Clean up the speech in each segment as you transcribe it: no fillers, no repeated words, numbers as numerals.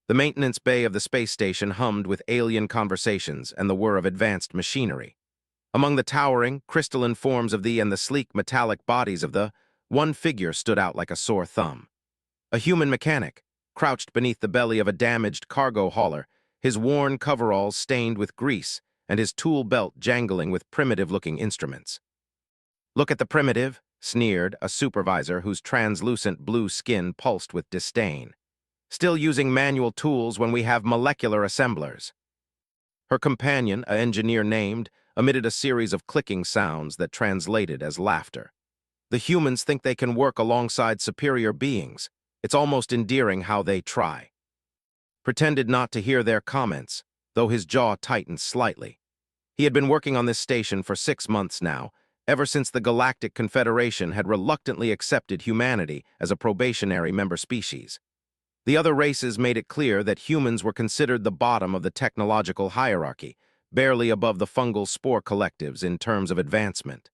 The maintenance bay of the space station hummed with alien conversations and the whir of advanced machinery. Among the towering, crystalline forms of the sleek metallic bodies of the, one figure stood out like a sore thumb. A human mechanic, crouched beneath the belly of a damaged cargo hauler, his worn coveralls stained with grease and his tool belt jangling with primitive-looking instruments. "Look at the primitive," sneered a supervisor whose translucent blue skin pulsed with disdain. "Still using manual tools when we have molecular assemblers." Her companion, an engineer named, emitted a series of clicking sounds that translated as laughter. "The humans think they can work alongside superior beings. It's almost endearing how they try." Pretended not to hear their comments, though his jaw tightened slightly. He had been working on this station for 6 months now, ever since the Galactic Confederation had reluctantly accepted humanity as a probationary member species. The other races made it clear that humans were considered the bottom of the technological hierarchy, barely above the fungal spore collectives in terms of advancement.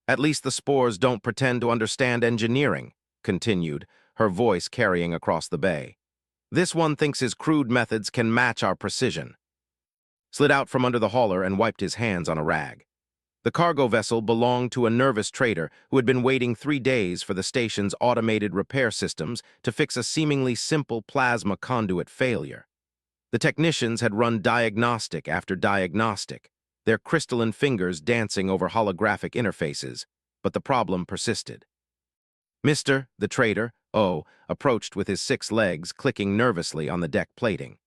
"At least the spores don't pretend to understand engineering," continued, her voice carrying across the bay. "This one thinks his crude methods can match our precision." Slid out from under the hauler and wiped his hands on a rag. The cargo vessel belonged to a nervous trader who had been waiting 3 days for the station's automated repair systems to fix a seemingly simple plasma conduit failure. The technicians had run diagnostic after diagnostic, their crystalline fingers dancing over holographic interfaces, but the problem persisted. "Mr. the trader, approached with his 6 legs clicking nervously on the deck plating.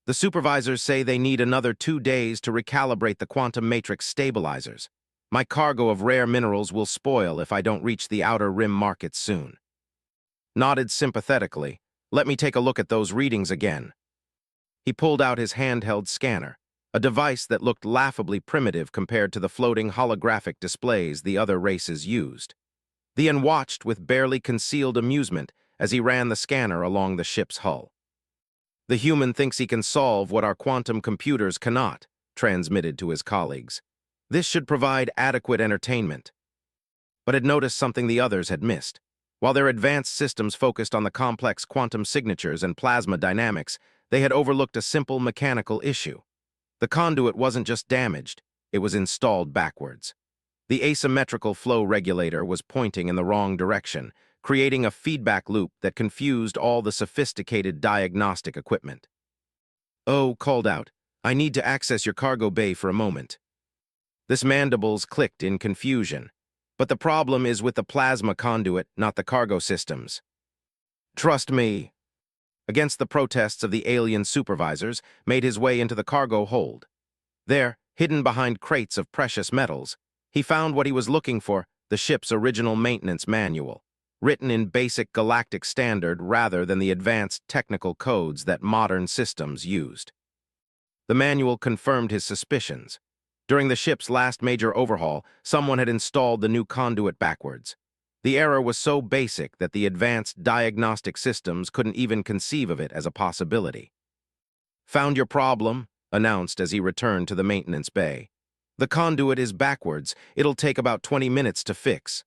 "The supervisors say they need another 2 days to recalibrate the quantum matrix stabilizers. My cargo of rare minerals will spoil if I don't reach the outer rim markets soon." Nodded sympathetically. "Let me take a look at those readings again." He pulled out his handheld scanner, a device that looked laughably primitive compared to the floating holographic displays the other races used. Theon watched with barely concealed amusement as he ran the scanner along the ship's hull. "The human thinks he can solve what our quantum computers cannot," transmitted to his colleagues. "This should provide adequate entertainment." But had noticed something the others had missed. While their advanced systems focused on the complex quantum signatures and plasma dynamics, they had overlooked a simple mechanical issue. The conduit wasn't just damaged, it was installed backwards. The asymmetrical flow regulator was pointing in the wrong direction, creating a feedback loop that confused all the sophisticated diagnostic equipment. Called out, "I need to access your cargo bay for a moment." This mandibles clicked in confusion. "But the problem is with the plasma conduit, not the cargo systems." "Trust me." Against the protests of the alien supervisors, made his way into the cargo hold. There, hidden behind crates of precious metals, he found what he was looking for, the ship's original maintenance manual, written in basic galactic standard rather than the advanced technical codes that modern systems used. The manual confirmed his suspicions. During the ship's last major overhaul, someone had installed the new conduit backwards. The error was so basic that the advanced diagnostic systems couldn't even conceive of it as a possibility. "Found your problem," announced as he returned to the maintenance bay. "The conduit is backwards. It'll take about 20 minutes to fix."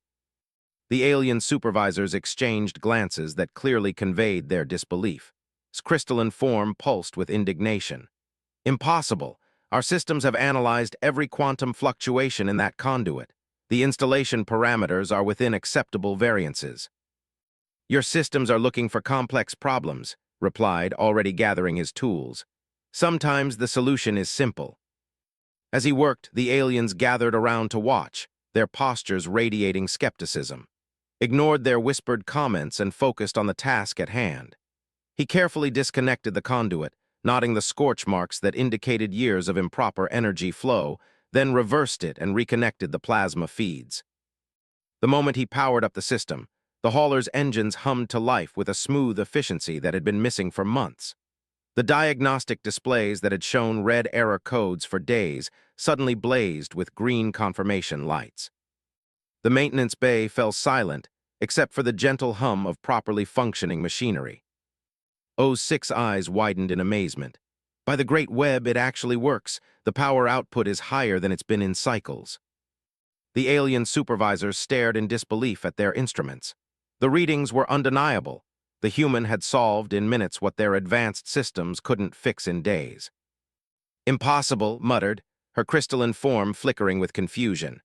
The alien supervisors exchanged glances that clearly conveyed their disbelief. His crystalline form pulsed with indignation. "Impossible. Our systems have analyzed every quantum fluctuation in that conduit. The installation parameters are within acceptable variances." "Your systems are looking for complex problems," replied, already gathering his tools. "Sometimes the solution is simple." As he worked, the aliens gathered around to watch, their postures radiating skepticism. Ignored their whispered comments and focused on the task at hand. He carefully disconnected the conduit, noting the scorch marks that indicated years of improper energy flow, then reversed it and reconnected the plasma feeds. The moment he powered up the system, the hauler's engines hummed to life with a smooth efficiency that had been missing for months. The diagnostic displays that had shown red error codes for days suddenly blazed with green confirmation lights. The maintenance bay fell silent, except for the gentle hum of properly functioning machinery. O's 6 eyes widened in amazement. "By the great web, it actually works. The power output is higher than it's been in cycles." The alien supervisors stared in disbelief at their instruments. The readings were undeniable. The human had solved in minutes what their advanced systems couldn't fix in days. "Impossible," muttered, her crystalline form flickering with confusion.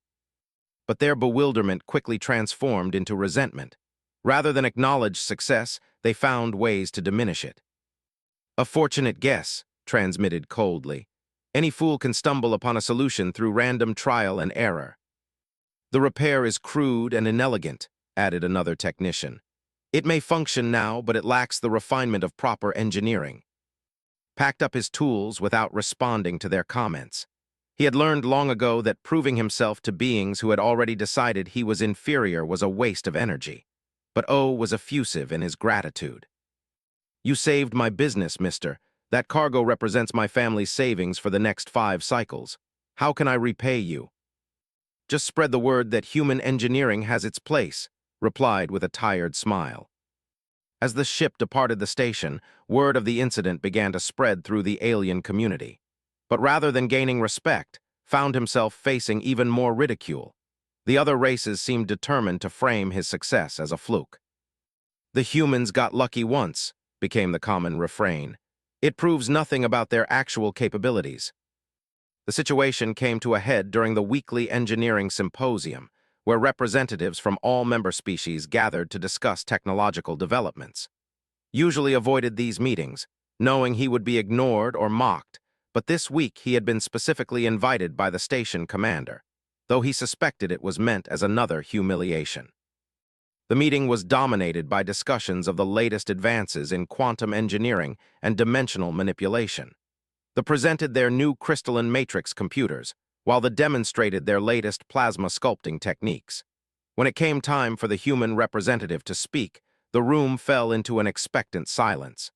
But their bewilderment quickly transformed into resentment. Rather than acknowledge success, they found ways to diminish it. "A fortunate guess," transmitted coldly. "Any fool can stumble upon a solution through random trial and error." "The repair is crude and inelegant," added another technician. "It may function now, but it lacks the refinement of proper engineering." Packed up his tools without responding to their comments. He had learned long ago that proving himself to beings who had already decided he was inferior was a waste of energy. But O was effusive in his gratitude. "You saved my business, mister. That cargo represents my family's savings for the next 5 cycles. How can I repay you?" "Just spread the word that human engineering has its place," replied with a tired smile. As the ship departed the station, word of the incident began to spread through the alien community. But rather than gaining respect, found himself facing even more ridicule. The other races seemed determined to frame his success as a fluke. "The humans got lucky once," became the common refrain. "It proves nothing about their actual capabilities." The situation came to a head during the weekly engineering symposium, where representatives from all member species gathered to discuss technological developments. Usually avoided these meetings, knowing he would be ignored or mocked, but this week he had been specifically invited by the station commander, though he suspected it was meant as another humiliation. The meeting was dominated by discussions of the latest advances in quantum engineering and dimensional manipulation. They presented their new crystalline matrix computers, while they demonstrated their latest plasma sculpting techniques. When it came time for the human representative to speak, the room fell into an expectant silence.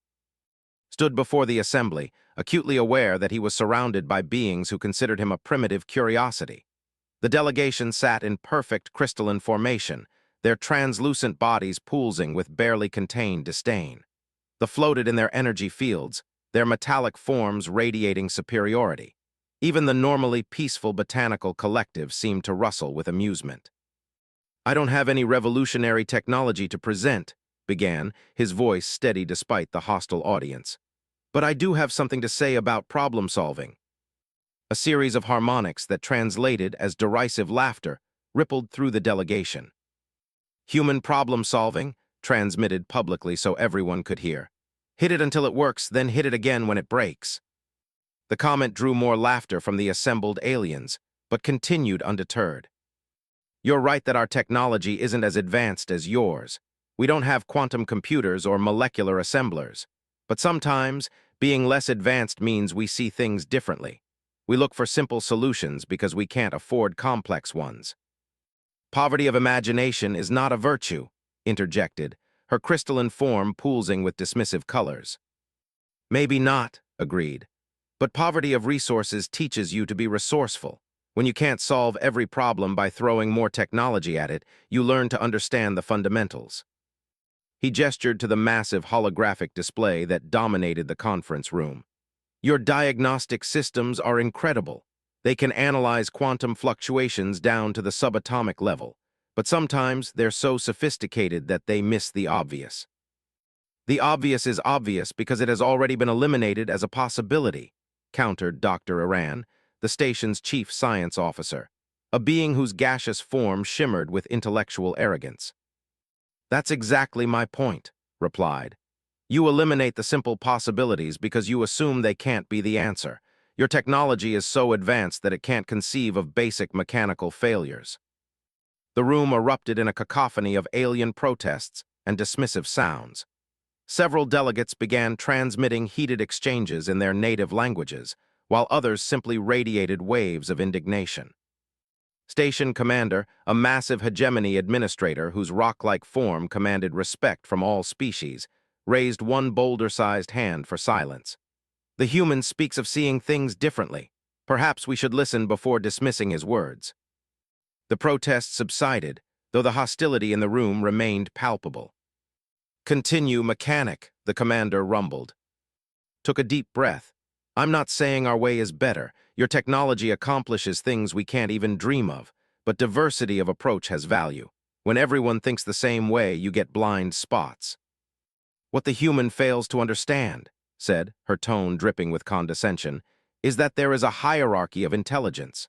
Stood before the assembly, acutely aware that he was surrounded by beings who considered him a primitive curiosity. The delegation sat in perfect crystalline formation, their translucent bodies pulsing with barely contained disdain. They floated in their energy fields, their metallic forms radiating superiority. Even the normally peaceful botanical collective seemed to rustle with amusement. "I don't have any revolutionary technology to present," began, his voice steady despite the hostile audience. "But I do have something to say about problem solving." A series of harmonics that translated as derisive laughter rippled through the delegation. "Human problem solving," transmitted publicly so everyone could hear. "Hit it until it works, then hit it again when it breaks." The comment drew more laughter from the assembled aliens, but continued undeterred. "You're right that our technology isn't as advanced as yours. We don't have quantum computers or molecular assemblers. But sometimes, being less advanced means we see things differently. We look for simple solutions because we can't afford complex ones." "Poverty of imagination is not a virtue," interjected, her crystalline form pulsing with dismissive colors. "Maybe not," agreed. "But poverty of resources teaches you to be resourceful. When you can't solve every problem by throwing more technology at it, you learn to understand the fundamentals." He gestured to the massive holographic display that dominated the conference room. "Your diagnostic systems are incredible. They can analyze quantum fluctuations down to the subatomic level, but sometimes they're so sophisticated that they miss the obvious." "The obvious is obvious because it has already been eliminated as a possibility," countered Dr. Iran, the station's chief science officer, a being whose gaseous form shimmered with intellectual arrogance. "That's exactly my point," replied. "You eliminate the simple possibilities because you assume they can't be the answer. Your technology is so advanced that it can't conceive of basic mechanical failures." The room erupted in a cacophony of alien protests and dismissive sounds. Several delegates began transmitting heated exchanges in their native languages, while others simply radiated waves of indignation. Station Commander, a massive hegemony administrator whose rock-like form commanded respect from all species, raised one boulder-sized hand for silence. "The human speaks of seeing things differently. Perhaps we should listen before dismissing his words." The protests subsided, though the hostility in the room remained palpable. "Continue, mechanic," the commander rumbled. Took a deep breath. "I'm not saying our way is better. Your technology accomplishes things we can't even dream of, but diversity of approach has value. When everyone thinks the same way, you get blind spots." What the human fails to understand, said, her tone dripping with condescension, is that there is a hierarchy of intelligence.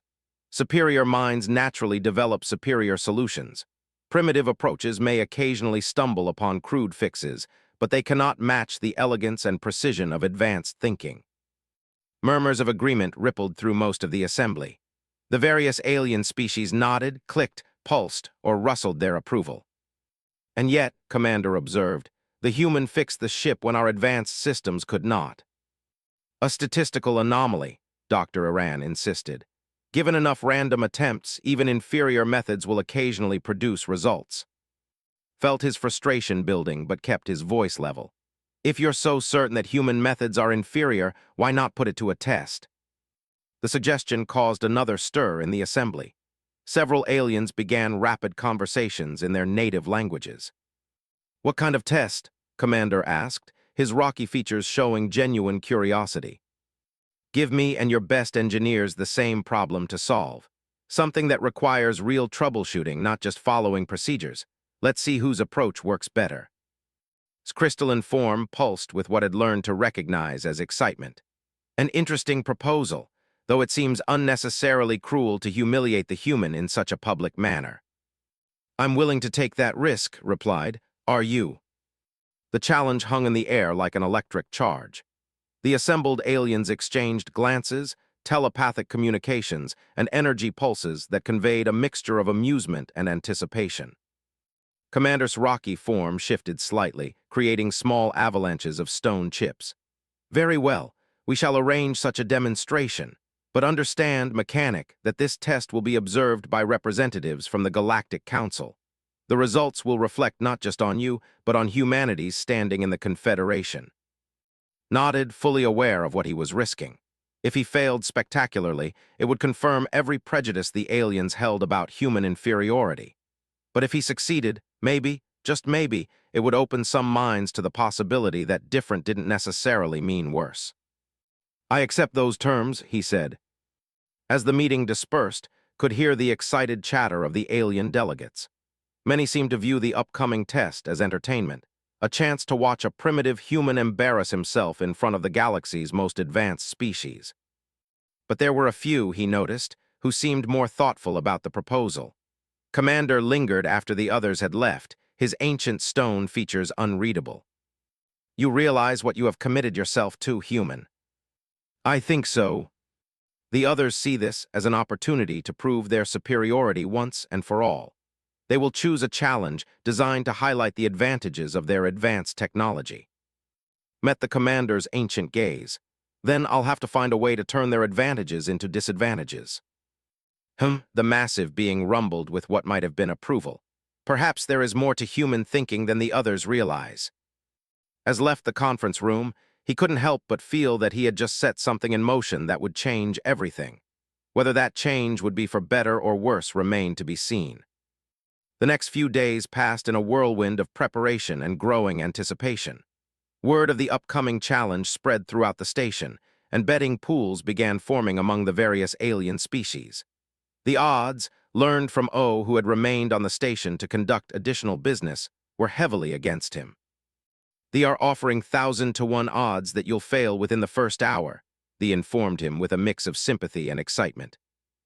Superior minds naturally develop superior solutions. Primitive approaches may occasionally stumble upon crude fixes, but they cannot match the elegance and precision of advanced thinking. Murmurs of agreement rippled through most of the assembly. The various alien species nodded, clicked, pulsed, or rustled their approval. And yet, Commander observed, the human fixed the ship when our advanced systems could not. A statistical anomaly, Dr. Iran insisted. Given enough random attempts, even inferior methods will occasionally produce results. Felt his frustration building, but kept his voice level. If you're so certain that human methods are inferior, why not put it to a test? The suggestion caused another stir in the assembly. Several aliens began rapid conversations in their native languages. What kind of test? Commander asked, his rocky features showing genuine curiosity. Give me and your best engineers the same problem to solve. Something that requires real troubleshooting, not just following procedures. Let's see whose approach works better. His crystalline form pulsed with what had learned to recognize as excitement. An interesting proposal, though it seems unnecessarily cruel to humiliate the human in such a public manner. I'm willing to take that risk, replied. Are you? The challenge hung in the air like an electric charge. The assembled aliens exchanged glances, telepathic communications, and energy pulses that conveyed a mixture of amusement and anticipation. Commander's rocky form shifted slightly, creating small avalanches of stone chips. Very well, we shall arrange such a demonstration, but understand, mechanic, that this test will be observed by representatives from the Galactic Council. The results will reflect not just on you, but on humanity's standing in the Confederation. Nodded, fully aware of what he was risking. If he failed spectacularly, it would confirm every prejudice the aliens held about human inferiority. But if he succeeded, maybe, just maybe, it would open some minds to the possibility that different didn't necessarily mean worse. I accept those terms, he said. As the meeting dispersed, could hear the excited chatter of the alien delegates. Many seemed to view the upcoming test as entertainment, a chance to watch a primitive human embarrass himself in front of the galaxy's most advanced species. But there were a few, he noticed, who seemed more thoughtful about the proposal. Commander lingered after the others had left, his ancient stone features unreadable. You realize what you have committed yourself to, human. I think so. The others see this as an opportunity to prove their superiority once and for all. They will choose a challenge designed to highlight the advantages of their advanced technology. Met the commander's ancient gaze. Then I'll have to find a way to turn their advantages into disadvantages. The massive being rumbled with what might have been approval. Perhaps there is more to human thinking than the others realize. As left the conference room, he couldn't help but feel that he had just set something in motion that would change everything. Whether that change would be for better or worse remained to be seen. The next few days passed in a whirlwind of preparation and growing anticipation. Word of the upcoming challenge spread throughout the station, and betting pools began forming among the various alien species. The odds, learned from O, who had remained on the station to conduct additional business, were heavily against him. They are offering 1,000-to-1 odds that you'll fail within the first hour, they informed him with a mix of sympathy and excitement.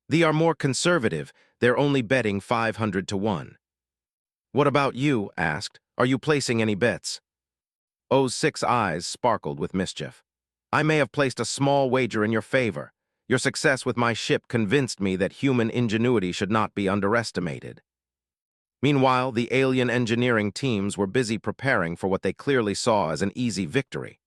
They are more conservative, they're only betting 500-to-1. What about you? Asked. Are you placing any bets? O's 6 eyes sparkled with mischief. I may have placed a small wager in your favor. Your success with my ship convinced me that human ingenuity should not be underestimated. Meanwhile, the alien engineering teams were busy preparing for what they clearly saw as an easy victory.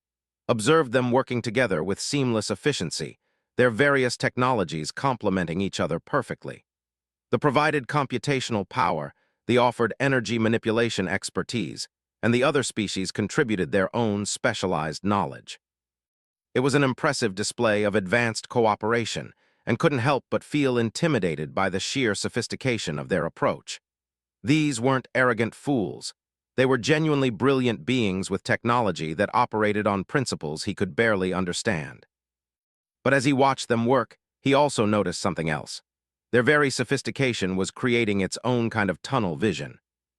Observed them working together with seamless efficiency, their various technologies complementing each other perfectly. The provided computational power, the offered energy manipulation expertise, and the other species contributed their own specialized knowledge. It was an impressive display of advanced cooperation, and couldn't help but feel intimidated by the sheer sophistication of their approach. These weren't arrogant fools. They were genuinely brilliant beings with technology that operated on principles he could barely understand. But as he watched them work, he also noticed something else. Their very sophistication was creating its own kind of tunnel vision.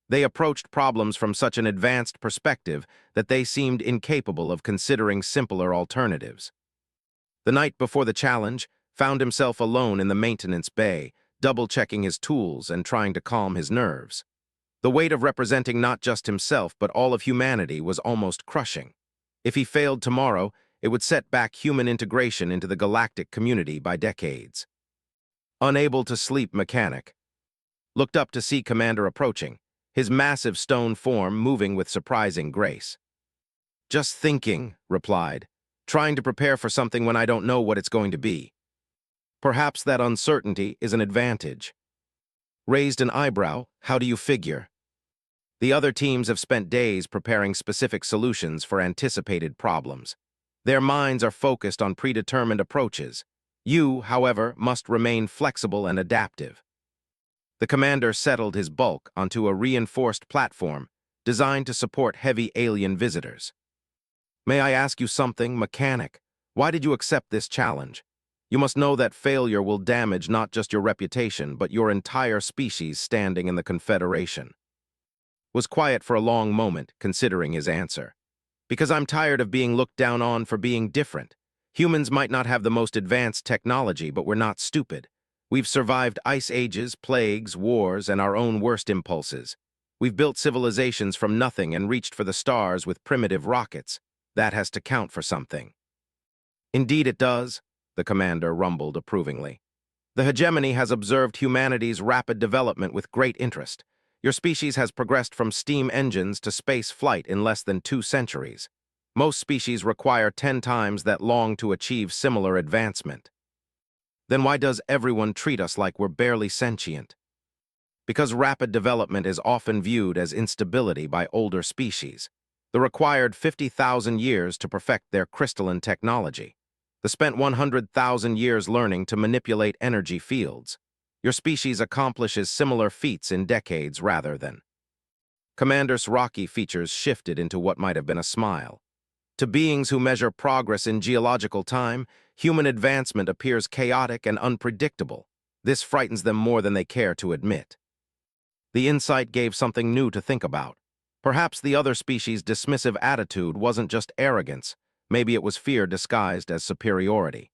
They approached problems from such an advanced perspective that they seemed incapable of considering simpler alternatives. The night before the challenge, found himself alone in the maintenance bay, double-checking his tools and trying to calm his nerves. The weight of representing not just himself but all of humanity was almost crushing. If he failed tomorrow, it would set back human integration into the galactic community by decades. Unable to sleep, Mechanic looked up to see Commander approaching, his massive stone form moving with surprising grace. "Just thinking," replied, "trying to prepare for something when I don't know what it's going to be. Perhaps that uncertainty is an advantage." Raised an eyebrow, "How do you figure?" The other teams have spent days preparing specific solutions for anticipated problems. Their minds are focused on predetermined approaches. You, however, must remain flexible and adaptive. The commander settled his bulk onto a reinforced platform designed to support heavy alien visitors. "May I ask you something, Mechanic? Why did you accept this challenge? You must know that failure will damage not just your reputation, but your entire species standing in the Confederation." Was quiet for a long moment, considering his answer. "Because I'm tired of being looked down on for being different. Humans might not have the most advanced technology, but we're not stupid. We've survived ice ages, plagues, wars, and our own worst impulses. We've built civilizations from nothing and reached for the stars with primitive rockets. That has to count for something." "Indeed it does," the commander rumbled approvingly. "The hegemony has observed humanity's rapid development with great interest. Your species has progressed from steam engines to space flight in less than 2 centuries. Most species require 10 times that long to achieve similar advancement. Then why does everyone treat us like we're barely sentient?" "Because rapid development is often viewed as instability by older species. The required 50,000 years to perfect their crystalline technology. The spent 100,000 years learning to manipulate energy fields. Your species accomplishes similar feats in decades rather than—" Commander's rocky features shifted into what might have been a smile. "To beings who measure progress in geological time, human advancement appears chaotic and unpredictable. This frightens them more than they care to admit." The insight gave something new to think about. Perhaps the other species' dismissive attitude wasn't just arrogance. Maybe it was fear disguised as superiority.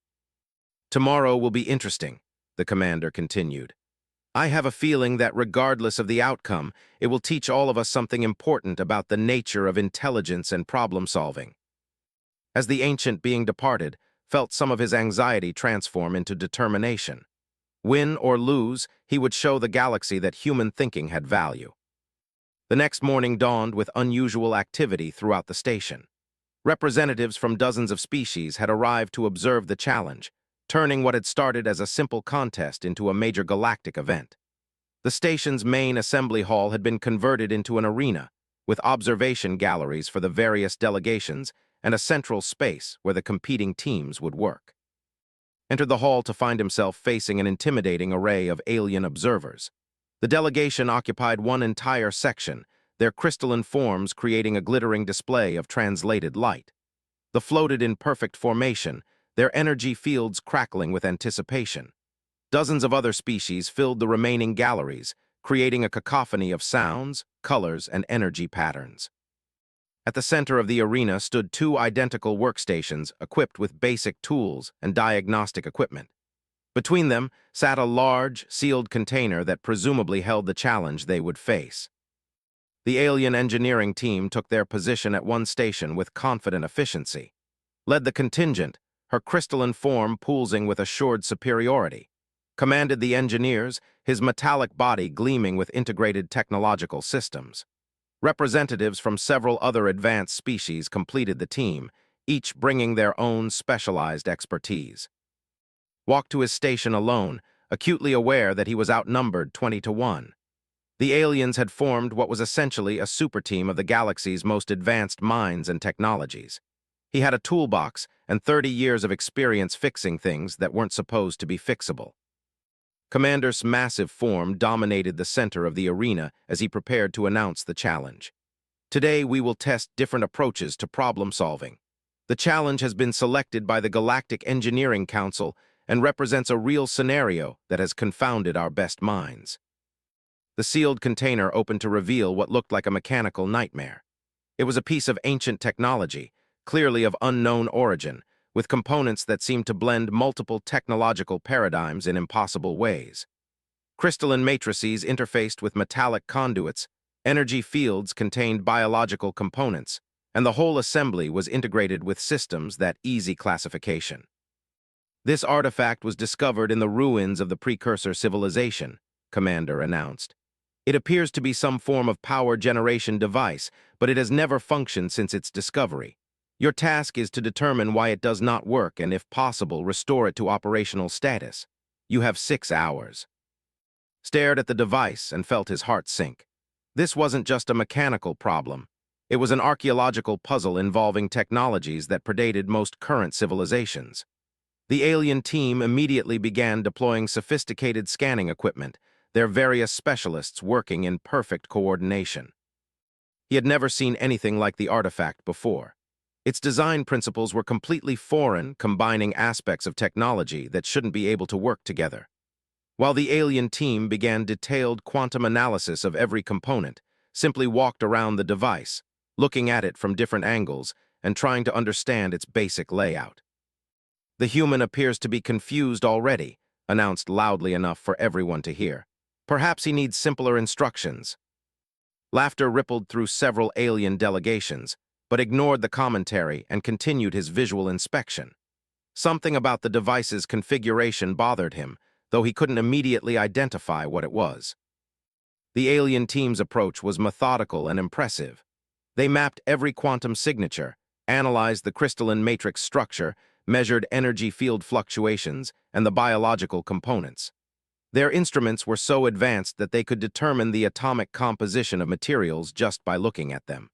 "Tomorrow will be interesting," the commander continued. "I have a feeling that regardless of the outcome, it will teach all of us something important about the nature of intelligence and problem-solving." As the ancient being departed, felt some of his anxiety transform into determination. Win or lose, he would show the galaxy that human thinking had value. The next morning dawned with unusual activity throughout the station. Representatives from dozens of species had arrived to observe the challenge, turning what had started as a simple contest into a major galactic event. The station's main assembly hall had been converted into an arena, with observation galleries for the various delegations and a central space where the competing teams would work. Entered the hall to find himself facing an intimidating array of alien observers. The delegation occupied one entire section, their crystalline forms creating a glittering display of translated light. They floated in perfect formation, their energy fields crackling with anticipation. Dozens of other species filled the remaining galleries, creating a cacophony of sounds, colors, and energy patterns. At the center of the arena stood 2 identical workstations equipped with basic tools and diagnostic equipment. Between them sat a large, sealed container that presumably held the challenge they would face. The alien engineering team took their position at one station with confident efficiency. Led the contingent, her crystalline form pulsing with assured superiority. Commanded the engineers, his metallic body gleaming with integrated technological systems. Representatives from several other advanced species completed the team, each bringing their own specialized expertise. Walked to his station alone, acutely aware that he was outnumbered 20-1. The aliens had formed what was essentially a super team of the galaxy's most advanced minds and technologies. He had a toolbox and 30 years of experience fixing things that weren't supposed to be fixable. Commander's massive form dominated the center of the arena as he prepared to announce the challenge. "Today we will test different approaches to problem solving. The challenge has been selected by the Galactic Engineering Council and represents a real scenario that has confounded our best minds." The sealed container opened to reveal what looked like a mechanical nightmare. It was a piece of ancient technology, clearly of unknown origin, with components that seemed to blend multiple technological paradigms in impossible ways. Crystalline matrices interfaced with metallic conduits, energy fields contained biological components, and the whole assembly was integrated with systems that easy classification. This artifact was discovered in the ruins of the precursor civilization, Commander announced. It appears to be some form of power generation device, but it has never functioned since its discovery. Your task is to determine why it does not work and, if possible, restore it to operational status. You have 6 hours. Stared at the device and felt his heart sink. This wasn't just a mechanical problem. It was an archaeological puzzle involving technologies that predated most current civilizations. The alien team immediately began deploying sophisticated scanning equipment, their various specialists working in perfect coordination. He had never seen anything like the artifact before. Its design principles were completely foreign, combining aspects of technology that shouldn't be able to work together. While the alien team began detailed quantum analysis of every component, simply walked around the device, looking at it from different angles and trying to understand its basic layout. "The human appears to be confused already," announced loudly enough for everyone to hear. "Perhaps he needs simpler instructions." Laughter rippled through several alien delegations, but ignored the commentary and continued his visual inspection. Something about the device's configuration bothered him, though he couldn't immediately identify what it was. The alien team's approach was methodical and impressive. They mapped every quantum signature, analyzed the crystalline matrix structure, measured energy field fluctuations, and the biological components. Their instruments were so advanced that they could determine the atomic composition of materials just by looking at them.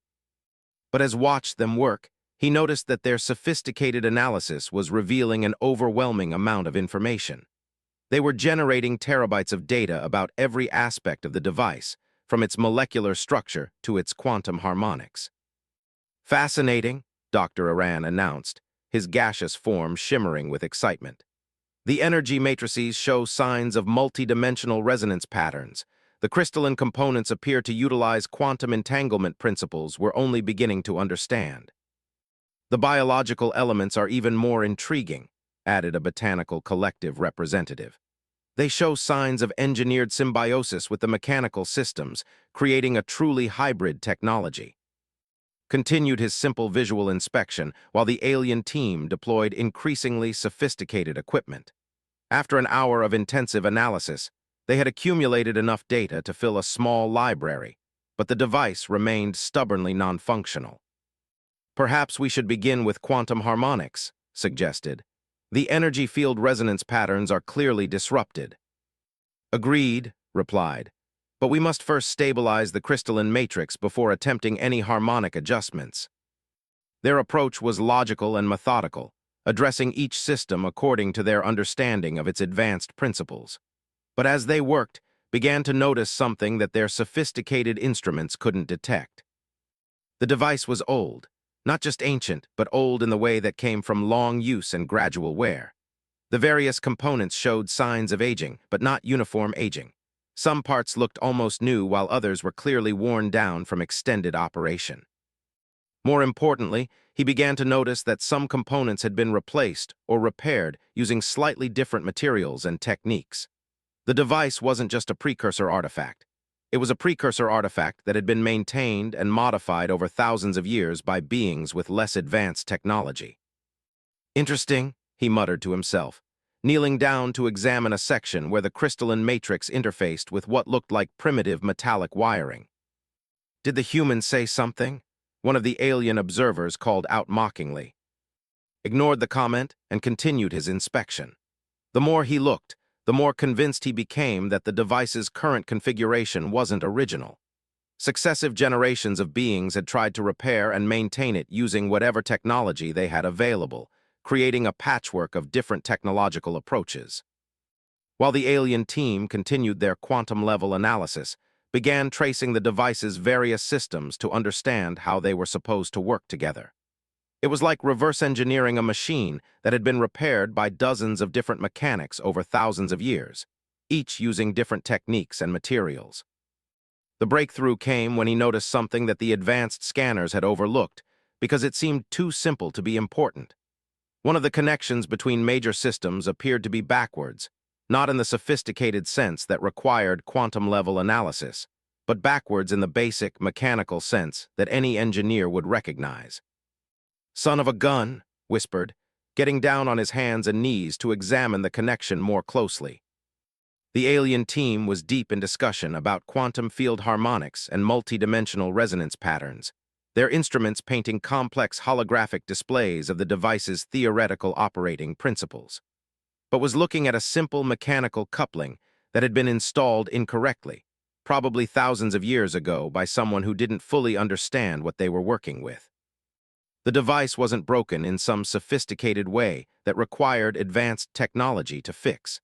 But as watched them work, he noticed that their sophisticated analysis was revealing an overwhelming amount of information. They were generating terabytes of data about every aspect of the device, from its molecular structure to its quantum harmonics. "Fascinating," Dr. Aran announced, his gaseous form shimmering with excitement. "The energy matrices show signs of multidimensional resonance patterns. The crystalline components appear to utilize quantum entanglement principles we're only beginning to understand. The biological elements are even more intriguing," added a botanical collective representative. "They show signs of engineered symbiosis with the mechanical systems, creating a truly hybrid technology." Continued his simple visual inspection while the alien team deployed increasingly sophisticated equipment. After an hour of intensive analysis, they had accumulated enough data to fill a small library, but the device remained stubbornly non-functional. "Perhaps we should begin with quantum harmonics," suggested. "The energy field resonance patterns are clearly disrupted." "Agreed," replied. "But we must first stabilize the crystalline matrix before attempting any harmonic adjustments." Their approach was logical and methodical, addressing each system according to their understanding of its advanced principles. But as they worked, began to notice something that their sophisticated instruments couldn't detect. The device was old, not just ancient, but old in the way that came from long use and gradual wear. The various components showed signs of aging, but not uniform aging. Some parts looked almost new while others were clearly worn down from extended operation. More importantly, he began to notice that some components had been replaced or repaired using slightly different materials and techniques. The device wasn't just a precursor artifact. It was a precursor artifact that had been maintained and modified over thousands of years by beings with less advanced technology. "Interesting," he muttered to himself, kneeling down to examine a section where the crystalline matrix interfaced with what looked like primitive metallic wiring. "Did the human say something?" one of the alien observers called out mockingly. Ignored the comment and continued his inspection. The more he looked, the more convinced he became that the device's current configuration wasn't original. Successive generations of beings had tried to repair and maintain it using whatever technology they had available, creating a patchwork of different technological approaches. While the alien team continued their quantum-level analysis, began tracing the device's various systems to understand how they were supposed to work together. It was like reverse engineering a machine that had been repaired by dozens of different mechanics over thousands of years, each using different techniques and materials. The breakthrough came when he noticed something that the advanced scanners had overlooked, because it seemed too simple to be important. One of the connections between major systems appeared to be backwards, not in the sophisticated sense that required quantum-level analysis, but backwards in the basic, mechanical sense that any engineer would recognize. "Son of a gun," whispered, getting down on his hands and knees to examine the connection more closely. The alien team was deep in discussion about quantum field harmonics and multidimensional resonance patterns, their instruments painting complex holographic displays of the device's theoretical operating principles, but was looking at a simple mechanical coupling that had been installed incorrectly, probably thousands of years ago by someone who didn't fully understand what they were working with. The device wasn't broken in some sophisticated way that required advanced technology to fix.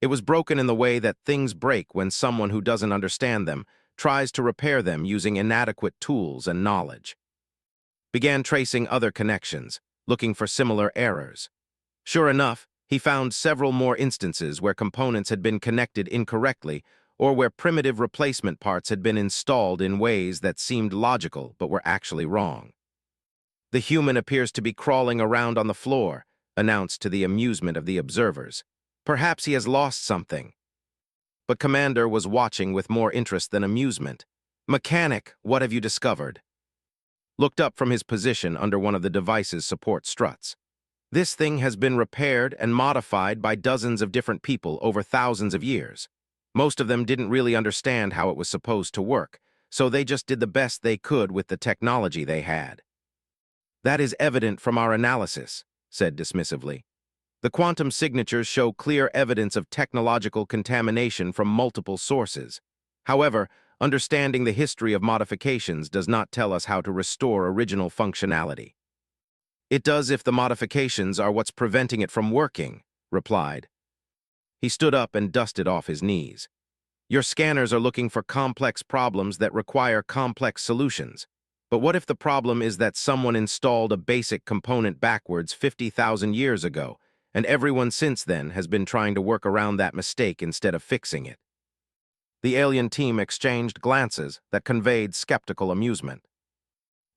It was broken in the way that things break when someone who doesn't understand them tries to repair them using inadequate tools and knowledge. Began tracing other connections, looking for similar errors. Sure enough, he found several more instances where components had been connected incorrectly or where primitive replacement parts had been installed in ways that seemed logical but were actually wrong. "The human appears to be crawling around on the floor," announced to the amusement of the observers. "Perhaps he has lost something." But Commander was watching with more interest than amusement. "Mechanic, what have you discovered?" Looked up from his position under one of the device's support struts. "This thing has been repaired and modified by dozens of different people over thousands of years. Most of them didn't really understand how it was supposed to work, so they just did the best they could with the technology they had." "That is evident from our analysis," said dismissively. "The quantum signatures show clear evidence of technological contamination from multiple sources. However, understanding the history of modifications does not tell us how to restore original functionality." "It does if the modifications are what's preventing it from working," replied. He stood up and dusted off his knees. "Your scanners are looking for complex problems that require complex solutions. But what if the problem is that someone installed a basic component backwards 50,000 years ago, and everyone since then has been trying to work around that mistake instead of fixing it?" The alien team exchanged glances that conveyed skeptical amusement.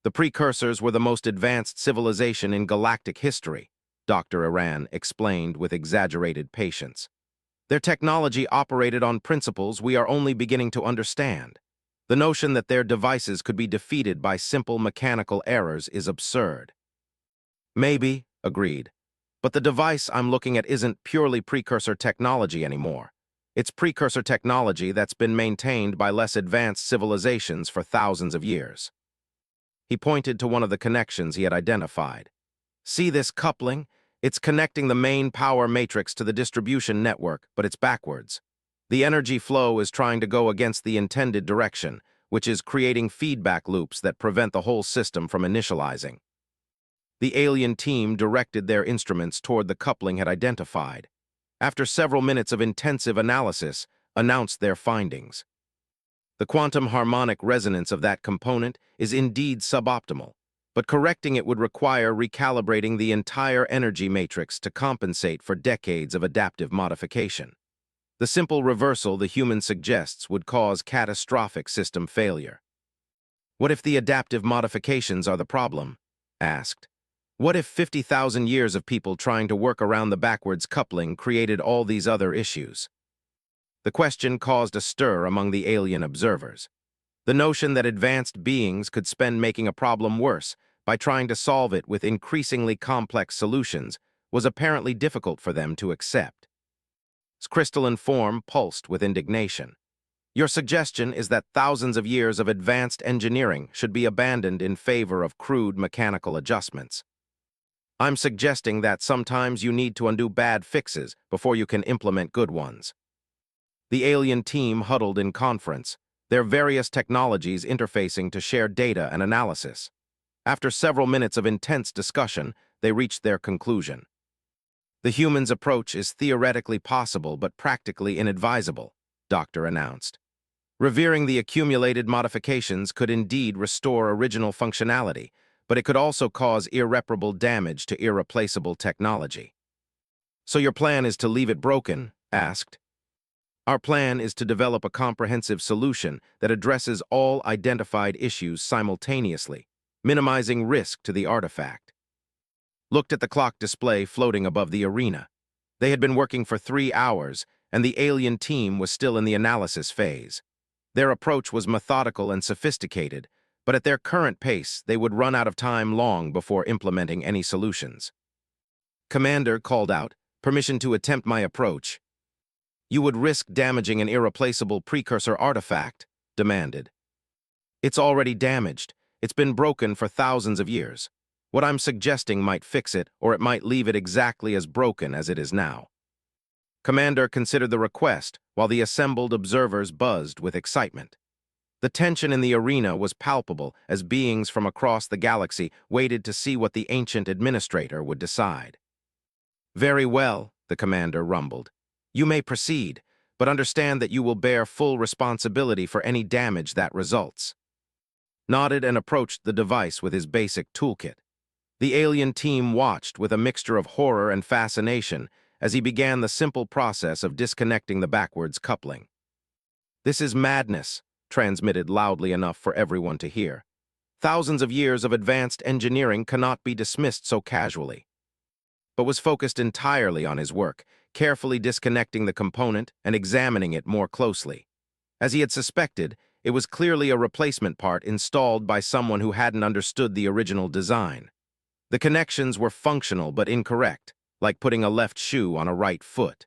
"The precursors were the most advanced civilization in galactic history," Dr. Iran explained with exaggerated patience. "Their technology operated on principles we are only beginning to understand. The notion that their devices could be defeated by simple mechanical errors is absurd." "Maybe," agreed. "But the device I'm looking at isn't purely precursor technology anymore. It's precursor technology that's been maintained by less advanced civilizations for thousands of years." He pointed to one of the connections he had identified. "See this coupling? It's connecting the main power matrix to the distribution network, but it's backwards. The energy flow is trying to go against the intended direction, which is creating feedback loops that prevent the whole system from initializing." The alien team directed their instruments toward the coupling had identified. After several minutes of intensive analysis, announced their findings. "The quantum harmonic resonance of that component is indeed suboptimal, but correcting it would require recalibrating the entire energy matrix to compensate for decades of adaptive modification. The simple reversal the human suggests would cause catastrophic system failure." "What if the adaptive modifications are the problem?" asked. "What if 50,000 years of people trying to work around the backwards coupling created all these other issues?" The question caused a stir among the alien observers. The notion that advanced beings could spend making a problem worse by trying to solve it with increasingly complex solutions was apparently difficult for them to accept. Its crystalline form pulsed with indignation. "Your suggestion is that thousands of years of advanced engineering should be abandoned in favor of crude mechanical adjustments. I'm suggesting that sometimes you need to undo bad fixes before you can implement good ones." The alien team huddled in conference, their various technologies interfacing to share data and analysis. After several minutes of intense discussion, they reached their conclusion. "The human's approach is theoretically possible but practically inadvisable," Doctor announced. "Revering the accumulated modifications could indeed restore original functionality, but it could also cause irreparable damage to irreplaceable technology." "So your plan is to leave it broken?" asked. Our plan is to develop a comprehensive solution that addresses all identified issues simultaneously, minimizing risk to the artifact. Looked at the clock display floating above the arena. They had been working for 3 hours, and the alien team was still in the analysis phase. Their approach was methodical and sophisticated, but at their current pace, they would run out of time long before implementing any solutions. Commander called out, "Permission to attempt my approach." "You would risk damaging an irreplaceable precursor artifact," demanded. "It's already damaged. It's been broken for thousands of years. What I'm suggesting might fix it, or it might leave it exactly as broken as it is now." Commander considered the request, while the assembled observers buzzed with excitement. The tension in the arena was palpable as beings from across the galaxy waited to see what the ancient administrator would decide. "Very well," the commander rumbled. "You may proceed, but understand that you will bear full responsibility for any damage that results." Nodded and approached the device with his basic toolkit. The alien team watched with a mixture of horror and fascination as he began the simple process of disconnecting the backwards coupling. "This is madness," transmitted loudly enough for everyone to hear. "Thousands of years of advanced engineering cannot be dismissed so casually." But was focused entirely on his work, carefully disconnecting the component and examining it more closely. As he had suspected, it was clearly a replacement part installed by someone who hadn't understood the original design. The connections were functional but incorrect, like putting a left shoe on a right foot.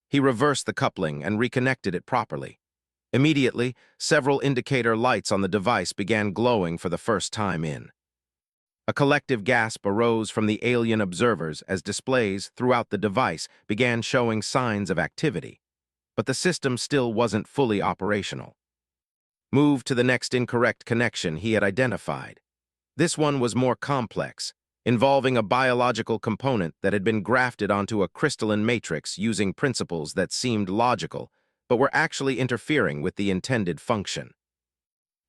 He reversed the coupling and reconnected it properly. Immediately, several indicator lights on the device began glowing for the first time in. A collective gasp arose from the alien observers as displays throughout the device began showing signs of activity, but the system still wasn't fully operational. Moved to the next incorrect connection he had identified. This one was more complex, involving a biological component that had been grafted onto a crystalline matrix using principles that seemed logical, but were actually interfering with the intended function.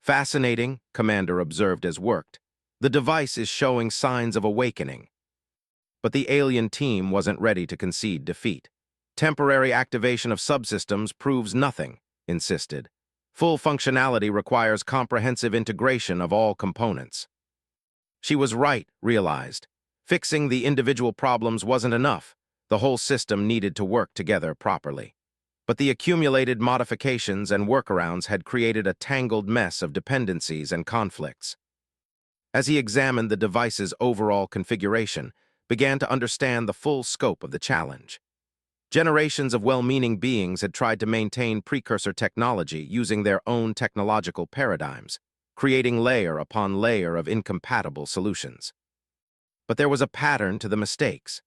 "Fascinating," Commander observed as worked. "The device is showing signs of awakening." But the alien team wasn't ready to concede defeat. "Temporary activation of subsystems proves nothing," insisted. "Full functionality requires comprehensive integration of all components." She was right, realized. Fixing the individual problems wasn't enough. The whole system needed to work together properly. But the accumulated modifications and workarounds had created a tangled mess of dependencies and conflicts. As he examined the device's overall configuration, began to understand the full scope of the challenge. Generations of well-meaning beings had tried to maintain precursor technology using their own technological paradigms, creating layer upon layer of incompatible solutions. But there was a pattern to the mistakes.